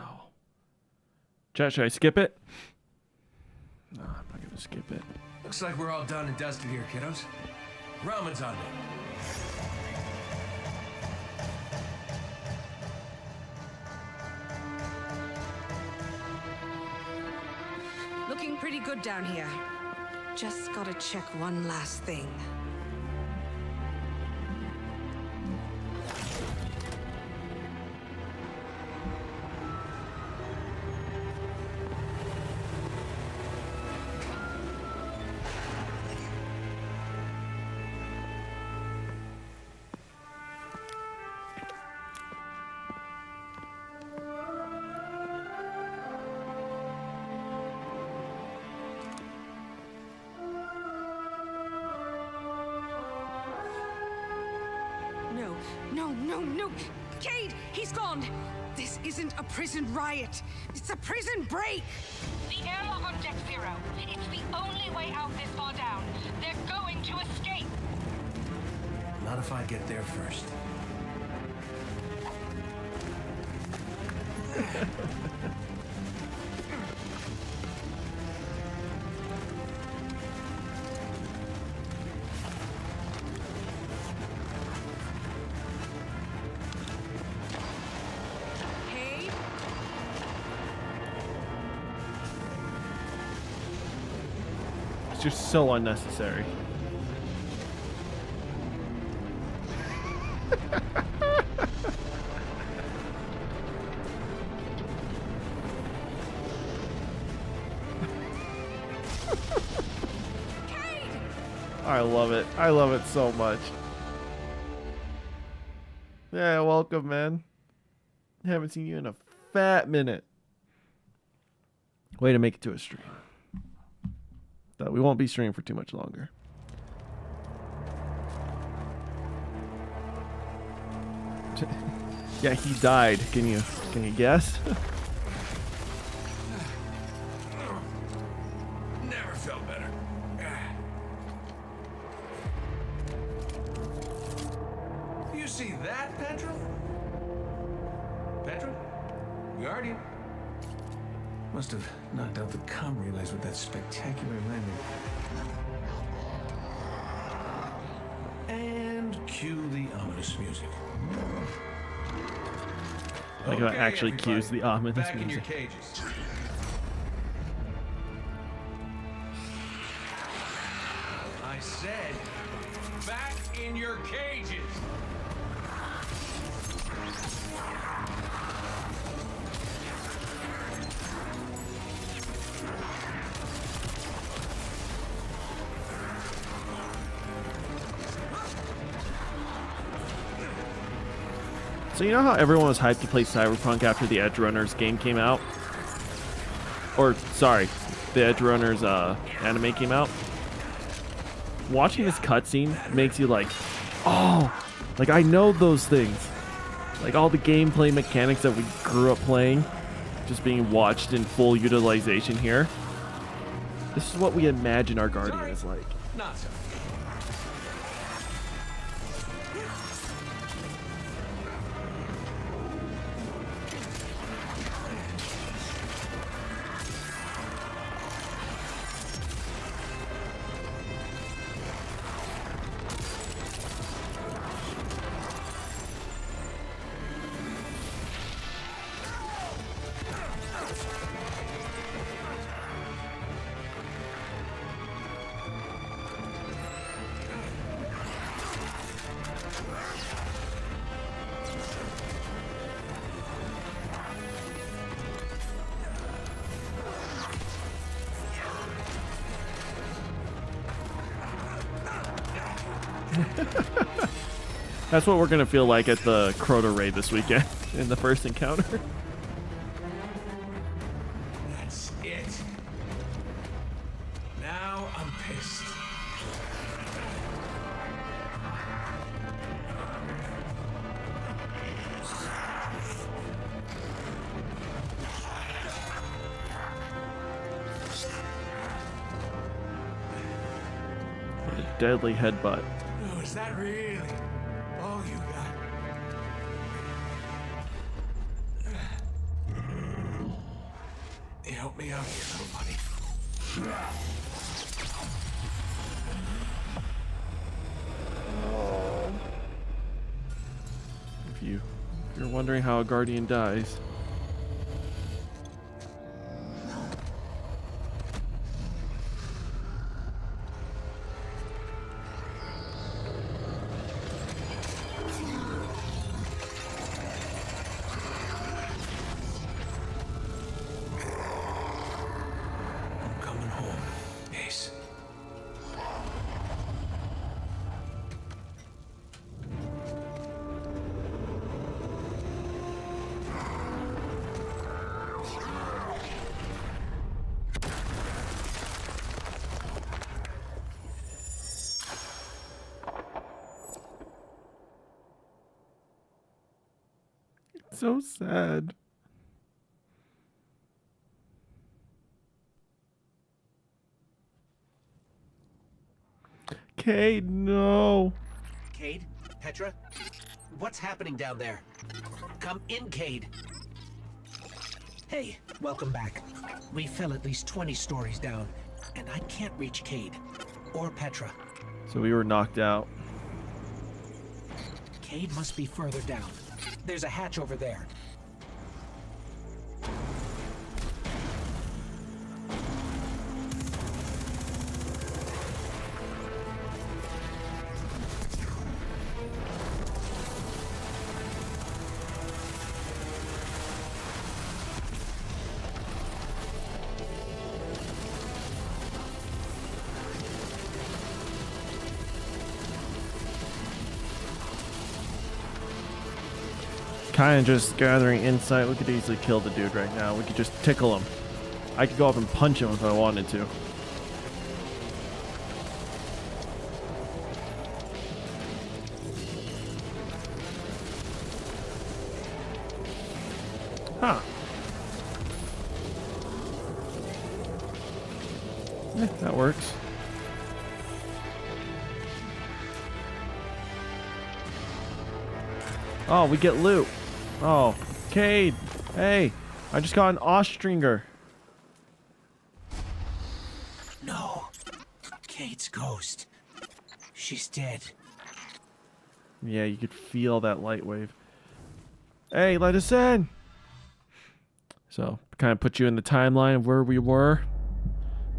Chat, should I skip it? No, I'm not gonna skip it. Looks like we're all done and dusted here, kiddos. Ramen's on me. Looking pretty good down here. Just gotta check one last thing. No, no, no! Cade! He's gone! This isn't a prison riot. It's a prison break! The airlock on Deck Zero. It's the only way out this far down. They're going to escape. Not if I get there first. Cade? It's just so unnecessary. I love it. I love it so much. Yeah, welcome, man. Haven't seen you in a fat minute. Way to make it to a stream. We won't be streaming for too much longer. Yeah, he died. Can you guess? Never felt better. You see that, Petra? Petra? Guardian? Must have knocked out the comm relays with that spectacular landing. And cue the ominous music. Like it actually everybody, cues the ominous back in your music. cages. I said, back in your cages. So you know how everyone was hyped to play Cyberpunk after the Edge Runners game came out? Or, sorry, the Edge Runners anime came out? Watching this cutscene makes you like, oh, like I know those things. Like all the gameplay mechanics that we grew up playing, just being watched in full utilization here. This is what we imagine our Guardian is like. Not so. That's what we're gonna feel like at the Crota raid this weekend in the first encounter. That's it. Now I'm pissed. What a deadly headbutt. Oh, is that really all you got? You help me out here, little buddy. If you're wondering how a Guardian dies. I'm coming home, Ace. so sad. Cade, no. Cade? Petra? What's happening down there? Come in, Cade. Hey, welcome back. We fell at least 20 stories down, and I can't reach Cade or Petra. So we were knocked out. Cade must be further down. There's a hatch over there. Kind of just gathering insight. We could easily kill the dude right now. We could just tickle him. I could go up and punch him if I wanted to. Huh. Yeah, that works. Oh, we get loot. Oh, Cade. Hey, I just got an Austringer. No. Cade's ghost. She's dead. Yeah, you could feel that light wave. Hey, let us in. So, kind of put you in the timeline of where we were.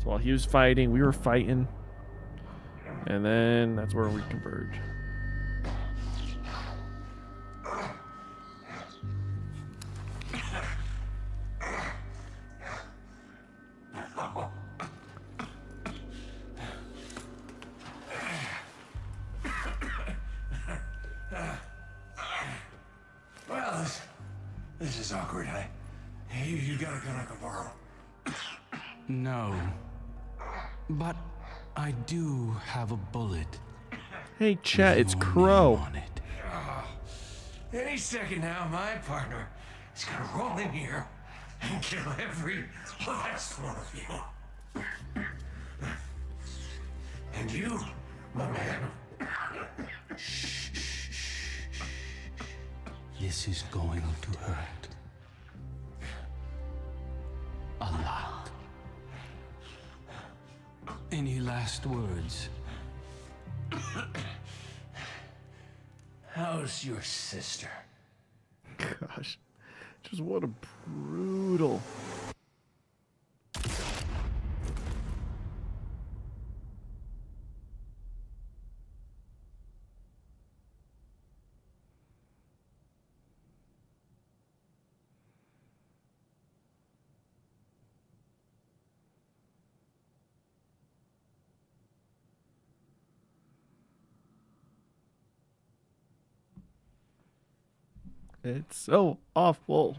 So while he was fighting, we were fighting. And then that's where we converge. Well, this is awkward. You got a gun I can borrow? No. But I do have a bullet. Hey, chat, it's Crow. On it. Any second now, my partner is gonna roll in here and kill every last one of you. And you, my man. This is going to hurt. A lot. Any last words? How's your sister? Gosh, just what a brutal. It's so awful.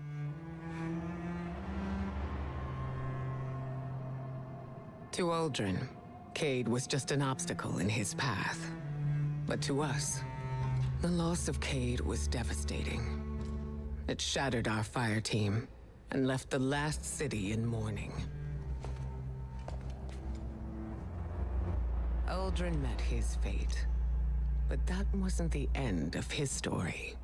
To Aldrin, Cade was just an obstacle in his path. But to us, the loss of Cade was devastating. It shattered our fire team and left the last city in mourning. Aldrin met his fate, but that wasn't the end of his story.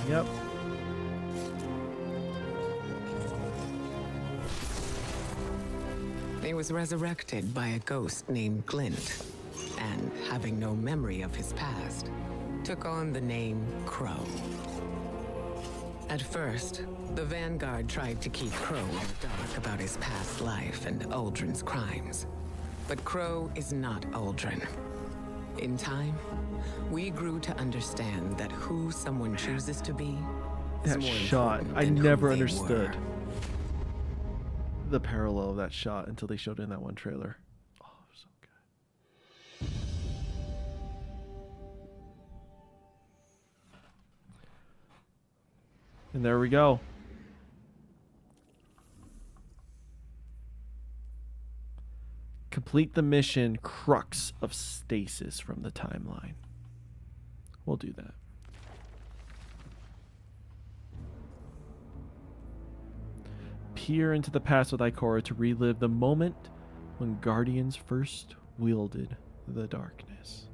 Yep. He was resurrected by a ghost named Glint, and having no memory of his past, took on the name Crow. At first, the Vanguard tried to keep Crow in the dark about his past life and Aldrin's crimes. But Crow is not Aldrin. In time, we grew to understand that who someone chooses to be is That more shot, important I than who never they understood were. the parallel of that shot until they showed it in that one trailer. Oh, so good. And there we go. Complete the mission Crux of Stasis from the timeline. We'll do that. Peer into the past with Ikora to relive the moment when Guardians first wielded the darkness.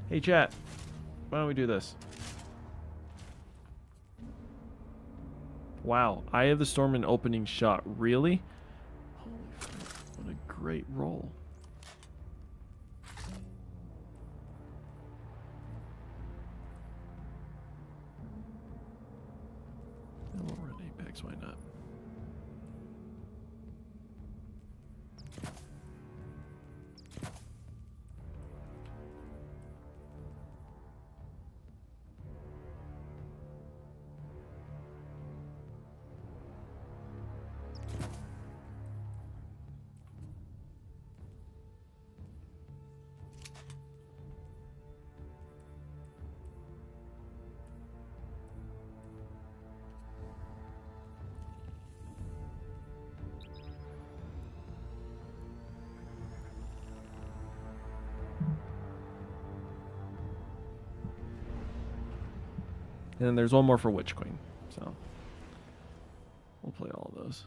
Hey chat, why don't we do this? Wow, Eye of the Storm in opening shot. Really? Holy fuck, what a great roll. I won't run Apex, why not? And then there's one more for Witch Queen. So we'll play all of those.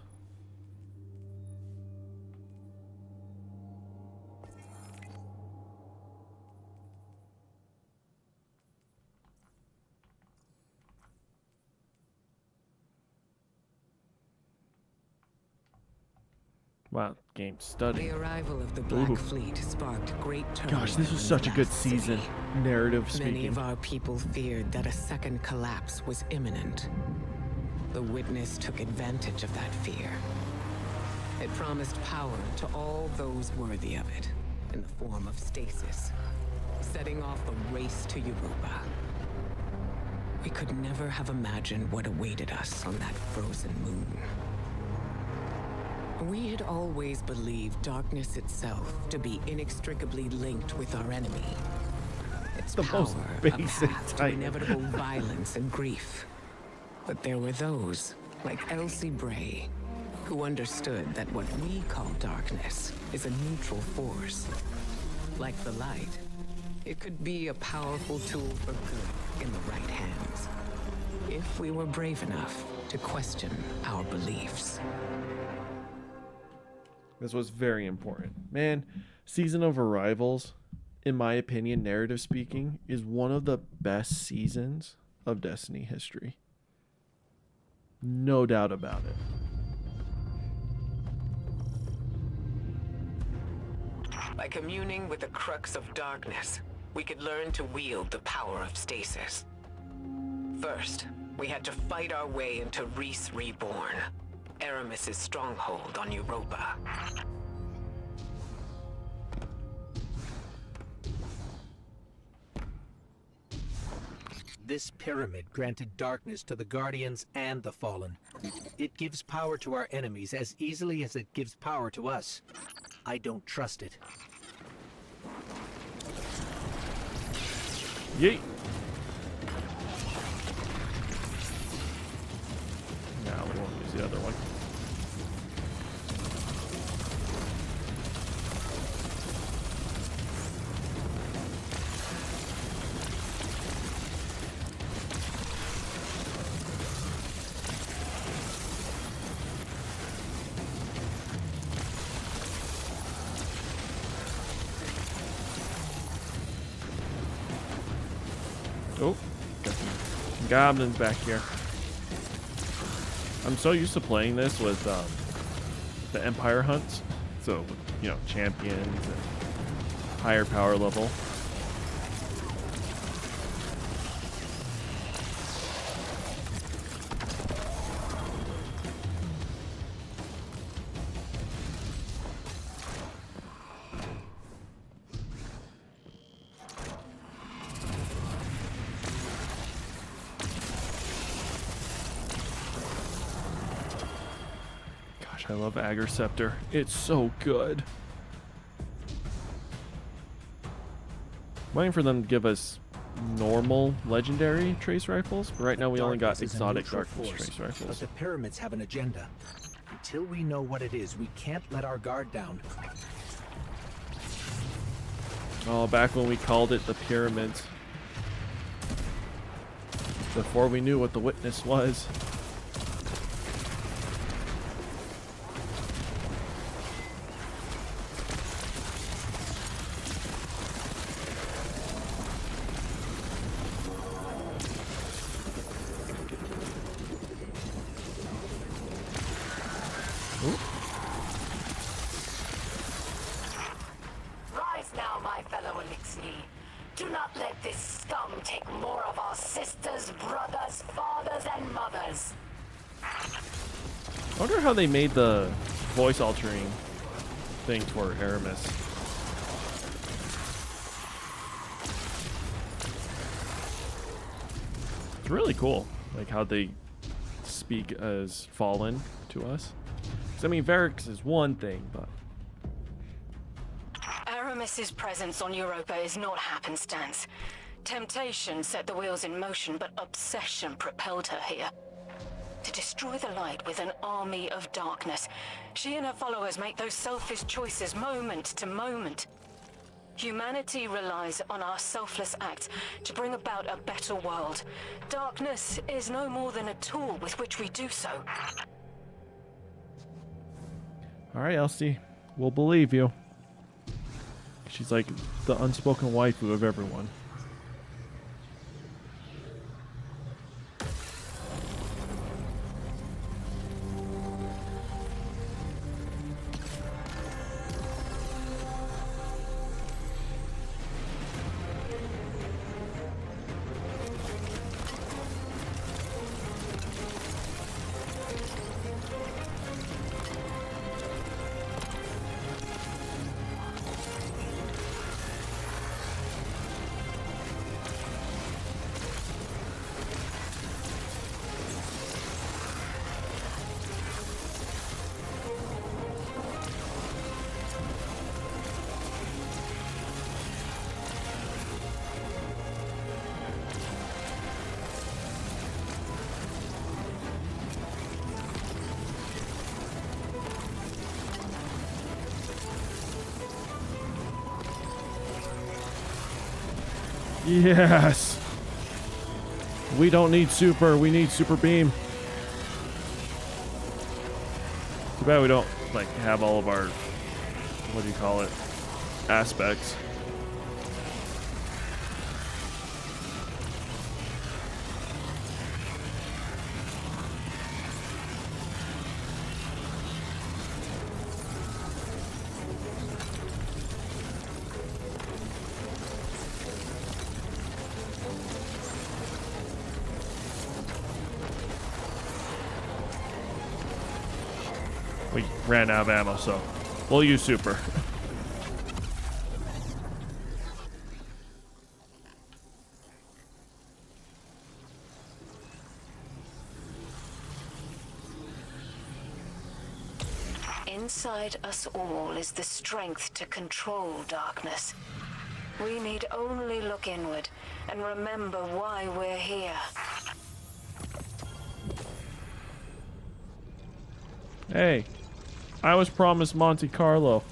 Wow, game study. The arrival of the Black Fleet sparked great turmoil. Gosh, this was such a good season, narrative speaking. Many of our people feared that a second collapse was imminent. The Witness took advantage of that fear. It promised power to all those worthy of it, in the form of stasis, setting off a race to Europa. We could never have imagined what awaited us on that frozen moon. We had always believed darkness itself to be inextricably linked with our enemy. Its the power, most basic a path to type. inevitable violence and grief. But there were those, like Elsie Bray, who understood that what we call darkness is a neutral force. Like the light, it could be a powerful tool for good in the right hands, if we were brave enough to question our beliefs. This was very important. Man, Season of Arrivals, in my opinion, narrative speaking, is one of the best seasons of Destiny history. No doubt about it. By communing with the crux of darkness, we could learn to wield the power of stasis. First, we had to fight our way into Reese Reborn, Aramis's stronghold on Europa. This pyramid granted darkness to the Guardians and the Fallen. It gives power to our enemies as easily as it gives power to us. I don't trust it. Yeet. Now we won't use the other one. Oh, got some goblins back here. I'm so used to playing this with the Empire hunts. So, you know, champions and higher power level. I love Agarceptor. It's so good. Waiting for them to give us normal legendary trace rifles, but right now we only got exotic darkness trace But rifles. the pyramids have an agenda. Until we know what it is, we can't let our guard down. Oh, back when we called it the pyramids. Before we knew what the witness was. Rise now, my fellow Elixir. Do not let this scum take more of our sisters, brothers, fathers, and mothers. I wonder how they made the voice altering thing for Aramis. It's really cool, like how they speak as Fallen to us. 'Cause, I mean, Varix is one thing, but Aramis's presence on Europa is not happenstance. Temptation set the wheels in motion, but obsession propelled her here. To destroy the light with an army of darkness, she and her followers make those selfish choices moment to moment. Humanity relies on our selfless acts to bring about a better world. Darkness is no more than a tool with which we do so. alright, Elsie, we'll believe you. She's like the unspoken waifu of everyone. Yes! We don't need super, we need super beam. Too bad we don't, like, have all of our, what do you call it, aspects. We ran out of ammo, so we'll use super. Inside us all is the strength to control darkness. We need only look inward and remember why we're here. Hey, I was promised Monte Carlo.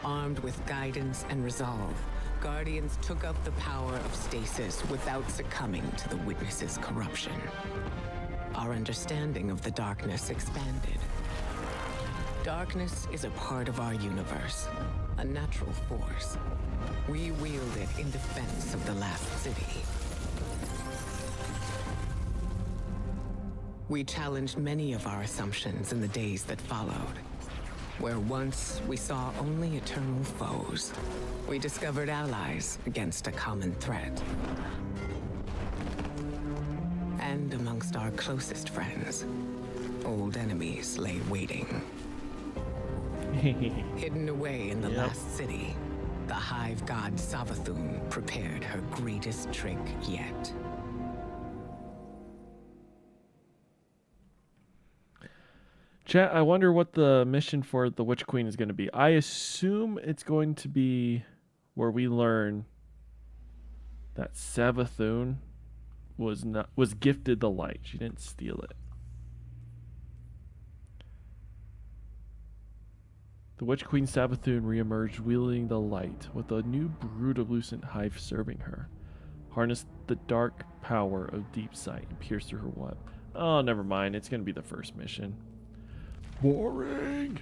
Armed with guidance and resolve, Guardians took up the power of stasis without succumbing to the Witness's corruption. Our understanding of the darkness expanded. Darkness is a part of our universe, a natural force. We wield it in defense of the last city. We challenged many of our assumptions in the days that followed. Where once we saw only eternal foes, we discovered allies against a common threat. And amongst our closest friends, old enemies lay waiting. Hidden away in the last city, the Hive God Savathun prepared her greatest trick yet. Chat, I wonder what the mission for the Witch Queen is going to be. I assume it's going to be where we learn that Savathun was gifted the light. She didn't steal it. The Witch Queen Savathun reemerged wielding the light, with a new brood of lucent hive serving her. Harnessed the dark power of deep sight and pierced through her web. Oh, never mind. It's going to be the first mission. Boring.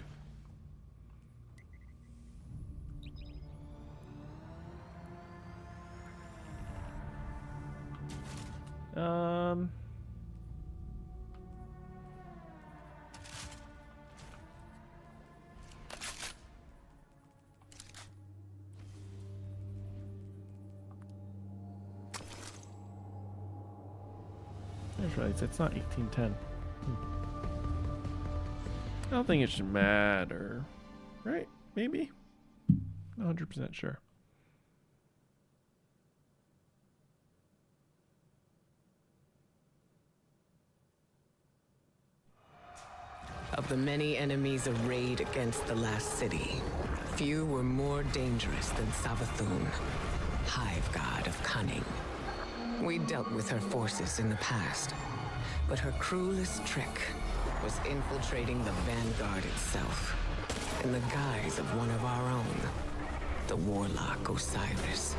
That's right. It's not 1810. I don't think it should matter. Right? Maybe? Not 100% sure. Of the many enemies arrayed against the last city, few were more dangerous than Savathun, hive god of cunning. We dealt with her forces in the past, but her cruelest trick was infiltrating the Vanguard itself, in the guise of one of our own, the warlock Osiris.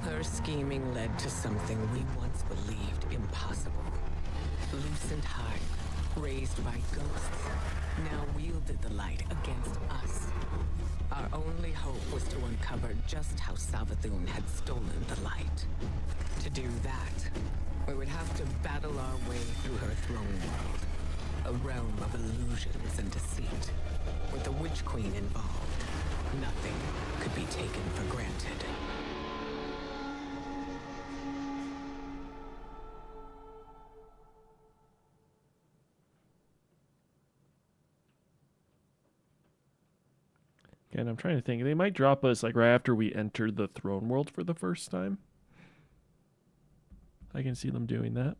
Her scheming led to something we once believed impossible. Lucent hive, raised by ghosts, now wielded the light against us. Our only hope was to uncover just how Savathun had stolen the light. To do that, we would have to battle our way through her throne world, a realm of illusions and deceit. With the Witch Queen involved, nothing could be taken for granted. Again, I'm trying to think. They might drop us like right after we enter the throne world for the first time. I can see them doing that.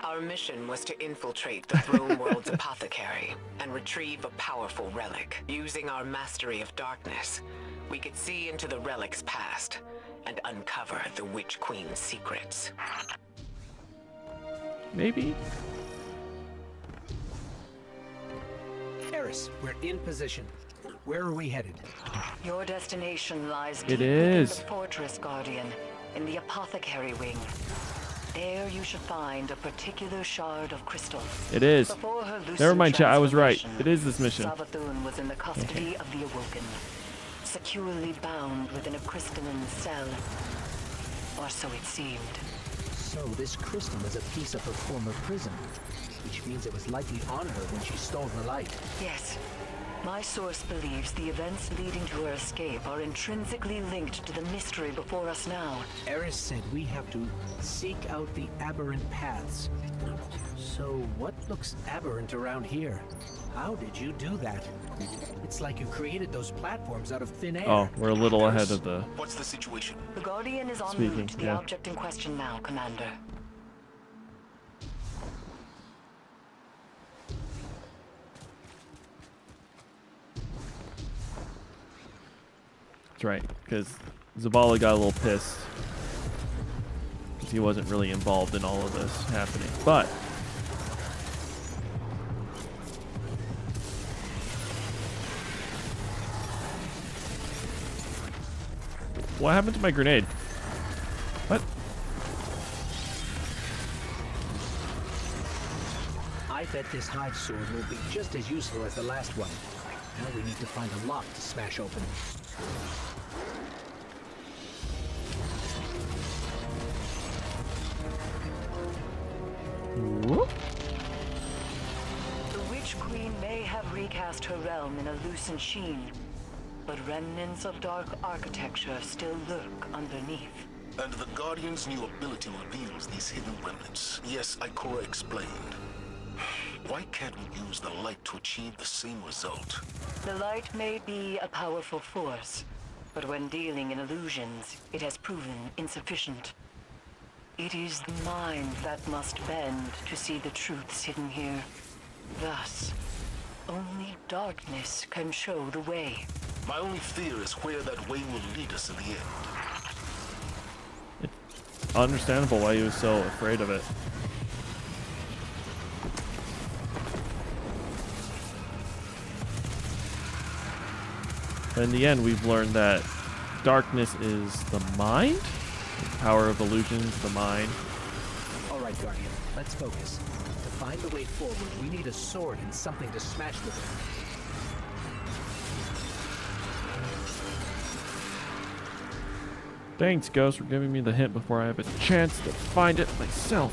Our mission was to infiltrate the throne world's apothecary and retrieve a powerful relic. Using our mastery of darkness, we could see into the relic's past and uncover the Witch Queen's secrets. Maybe. Eris, we're in position. Where are we headed? Your destination lies It deep within is. the Fortress, Guardian, in the apothecary wing. There you should find a particular shard of crystal. It is. Before her lucid Never mind, chat. I was right. transformation, It is this mission. Savathun was in the custody of the Awoken, securely bound within a crystalline cell. Or so it seemed. So this crystal is a piece of her former prison, which means it was likely on her when she stole the light. Yes. My source believes the events leading to her escape are intrinsically linked to the mystery before us now. Eris said we have to seek out the aberrant paths. So what looks aberrant around here? How did you do that? It's like you created those platforms out of thin air. Oh, we're a little ahead of the... What's the situation? The Guardian is en Speaking, route to the yeah. object in question now, Commander. That's right, because Zavala got a little pissed. Because he wasn't really involved in all of this happening. But... what happened to my grenade? What? I bet this hive sword will be just as useful as the last one. Now we need to find a lock to smash open. Whoop. The Witch Queen may have recast her realm in a lucent sheen, but remnants of dark architecture still lurk underneath. And the Guardian's new ability reveals these hidden remnants. Yes, Ikora explained. Why can't we use the light to achieve the same result? The light may be a powerful force, But when dealing in illusions, it has proven insufficient. It is the mind that must bend to see the truths hidden here. Thus, only darkness can show the way. My only fear is where that way will lead us in the end. It's understandable why he was so afraid of it. But in the end, we've learned that darkness is the mind. The power of illusions, the mind. All right, Guardian, let's focus. To find the way forward, we need a sword and something to smash with it. Thanks, Ghost, for giving me the hint before I have a chance to find it myself.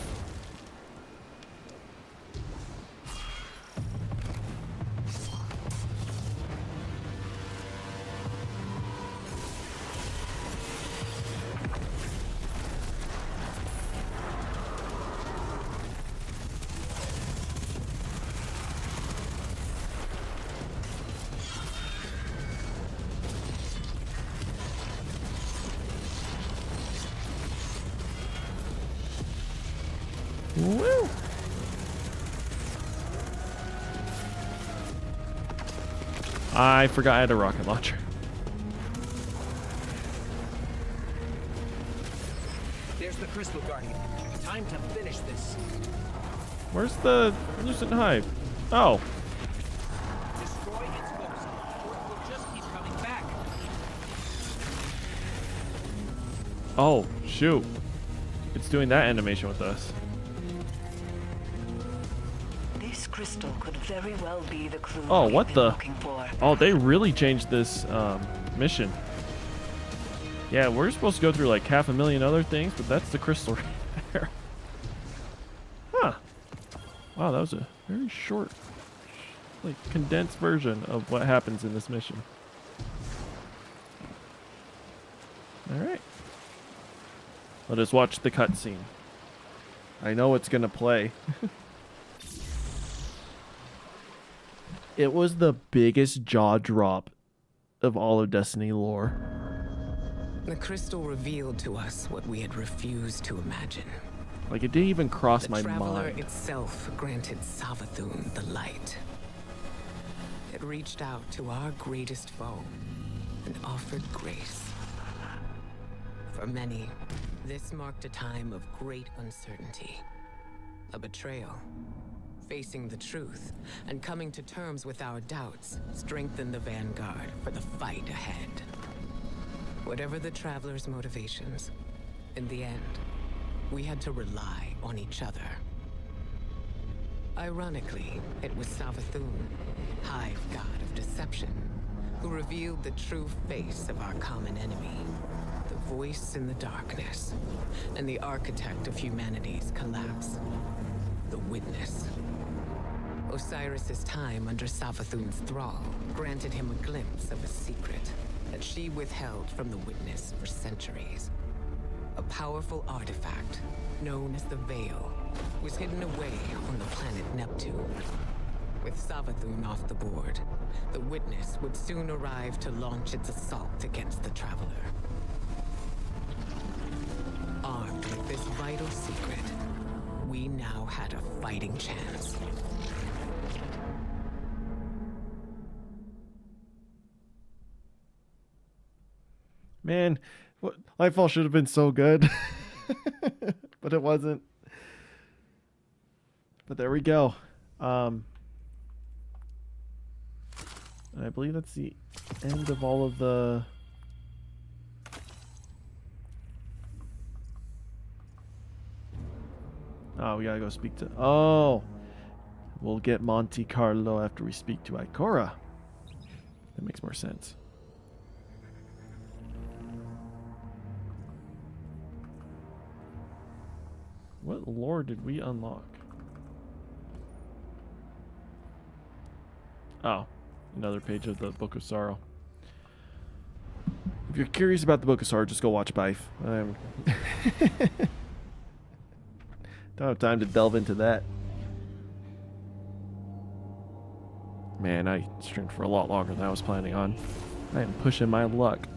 Woo! I forgot I had a rocket launcher. There's the Crystal Guardian. Time to finish this. Where's the Lucent Hive? Oh. Destroy its host, or it will just keep coming back. Oh, shoot. It's doing that animation with us. This crystal could very well be the clue Oh, we've what been the? looking for. Oh, they really changed this mission. Yeah, we're supposed to go through like 500,000 other things, but that's the crystal right there. Huh. Wow, that was a very short, like condensed version of what happens in this mission. Alright. Let us watch the cutscene. I know it's gonna play. It was the biggest jaw drop of all of Destiny lore. The crystal revealed to us what we had refused to imagine. Like, it didn't even cross my The Traveler mind. itself granted Savathun the light. It reached out to our greatest foe and offered grace. For many, this marked a time of great uncertainty. A betrayal. Facing the truth and coming to terms with our doubts strengthened the vanguard for the fight ahead. Whatever the Traveler's motivations, in the end, we had to rely on each other. Ironically, it was Savathun, Hive God of Deception, who revealed the true face of our common enemy, the voice in the darkness, and the architect of humanity's collapse, the Witness. Osiris's time under Savathun's thrall granted him a glimpse of a secret that she withheld from the Witness for centuries. A powerful artifact, known as the Veil, was hidden away on the planet Neptune. With Savathun off the board, the Witness would soon arrive to launch its assault against the Traveler. Armed with this vital secret, we now had a fighting chance. Man, Lightfall should have been so good. But it wasn't. But there we go. And I believe that's the end of all of the... Oh, we gotta go speak to... Oh! We'll get Monte Carlo after we speak to Ikora. That makes more sense. What lore did we unlock? Oh, another page of the Book of Sorrow. If you're curious about the Book of Sorrow, just go watch Bife. Don't have time to delve into that. Man, I streamed for a lot longer than I was planning on. I am pushing my luck.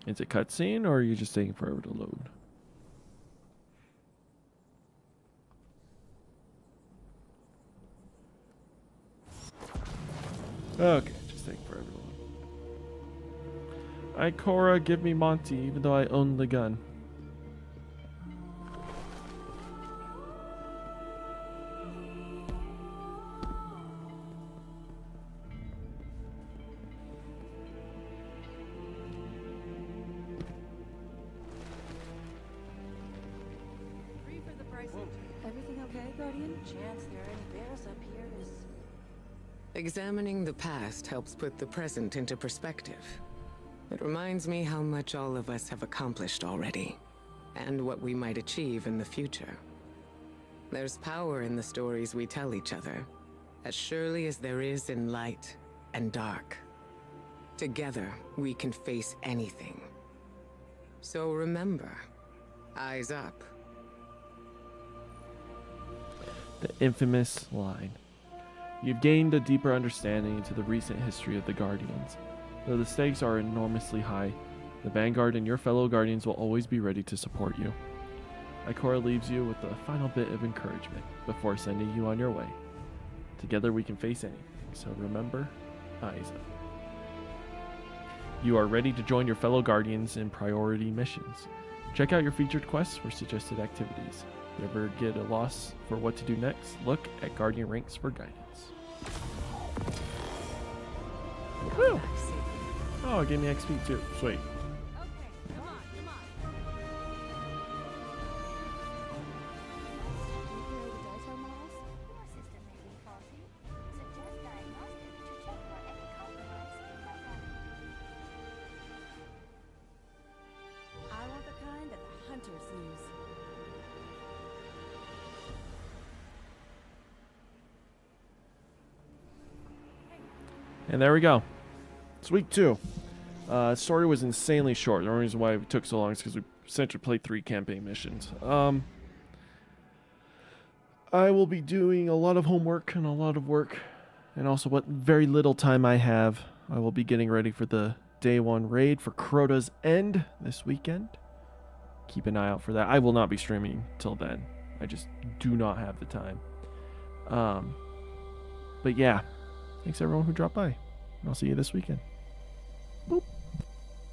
Is it cutscene or are you just taking forever to load? Okay, just taking forever to load. Ikora, give me Monty, even though I own the gun. Everything okay, Guardian? Chance there are any bears up here is... Examining the past helps put the present into perspective. It reminds me how much all of us have accomplished already, and what we might achieve in the future. There's power in the stories we tell each other, as surely as there is in light and dark. Together, we can face anything. So remember, eyes up. The infamous line. You've gained a deeper understanding into the recent history of the Guardians. Though the stakes are enormously high, the Vanguard and your fellow Guardians will always be ready to support you. Ikora leaves you with a final bit of encouragement before sending you on your way. Together we can face anything, so remember, eyes up. You are ready to join your fellow Guardians in priority missions. Check out your featured quests for suggested activities. If you ever get a loss for what to do next, look at Guardian ranks for guidance. Woo! Oh, it gave me XP too. Sweet. I want the kind that the hunters use. And there we go. It's week 2. Story was insanely short. The only reason why it took so long is because we essentially played 3 campaign missions. I will be doing a lot of homework and a lot of work, and also what very little time I have, I will be getting ready for the day 1 raid for Crota's End this weekend. Keep an eye out for that. I will not be streaming till then. I just do not have the time. But yeah, thanks everyone who dropped by. And I'll see you this weekend. Boop.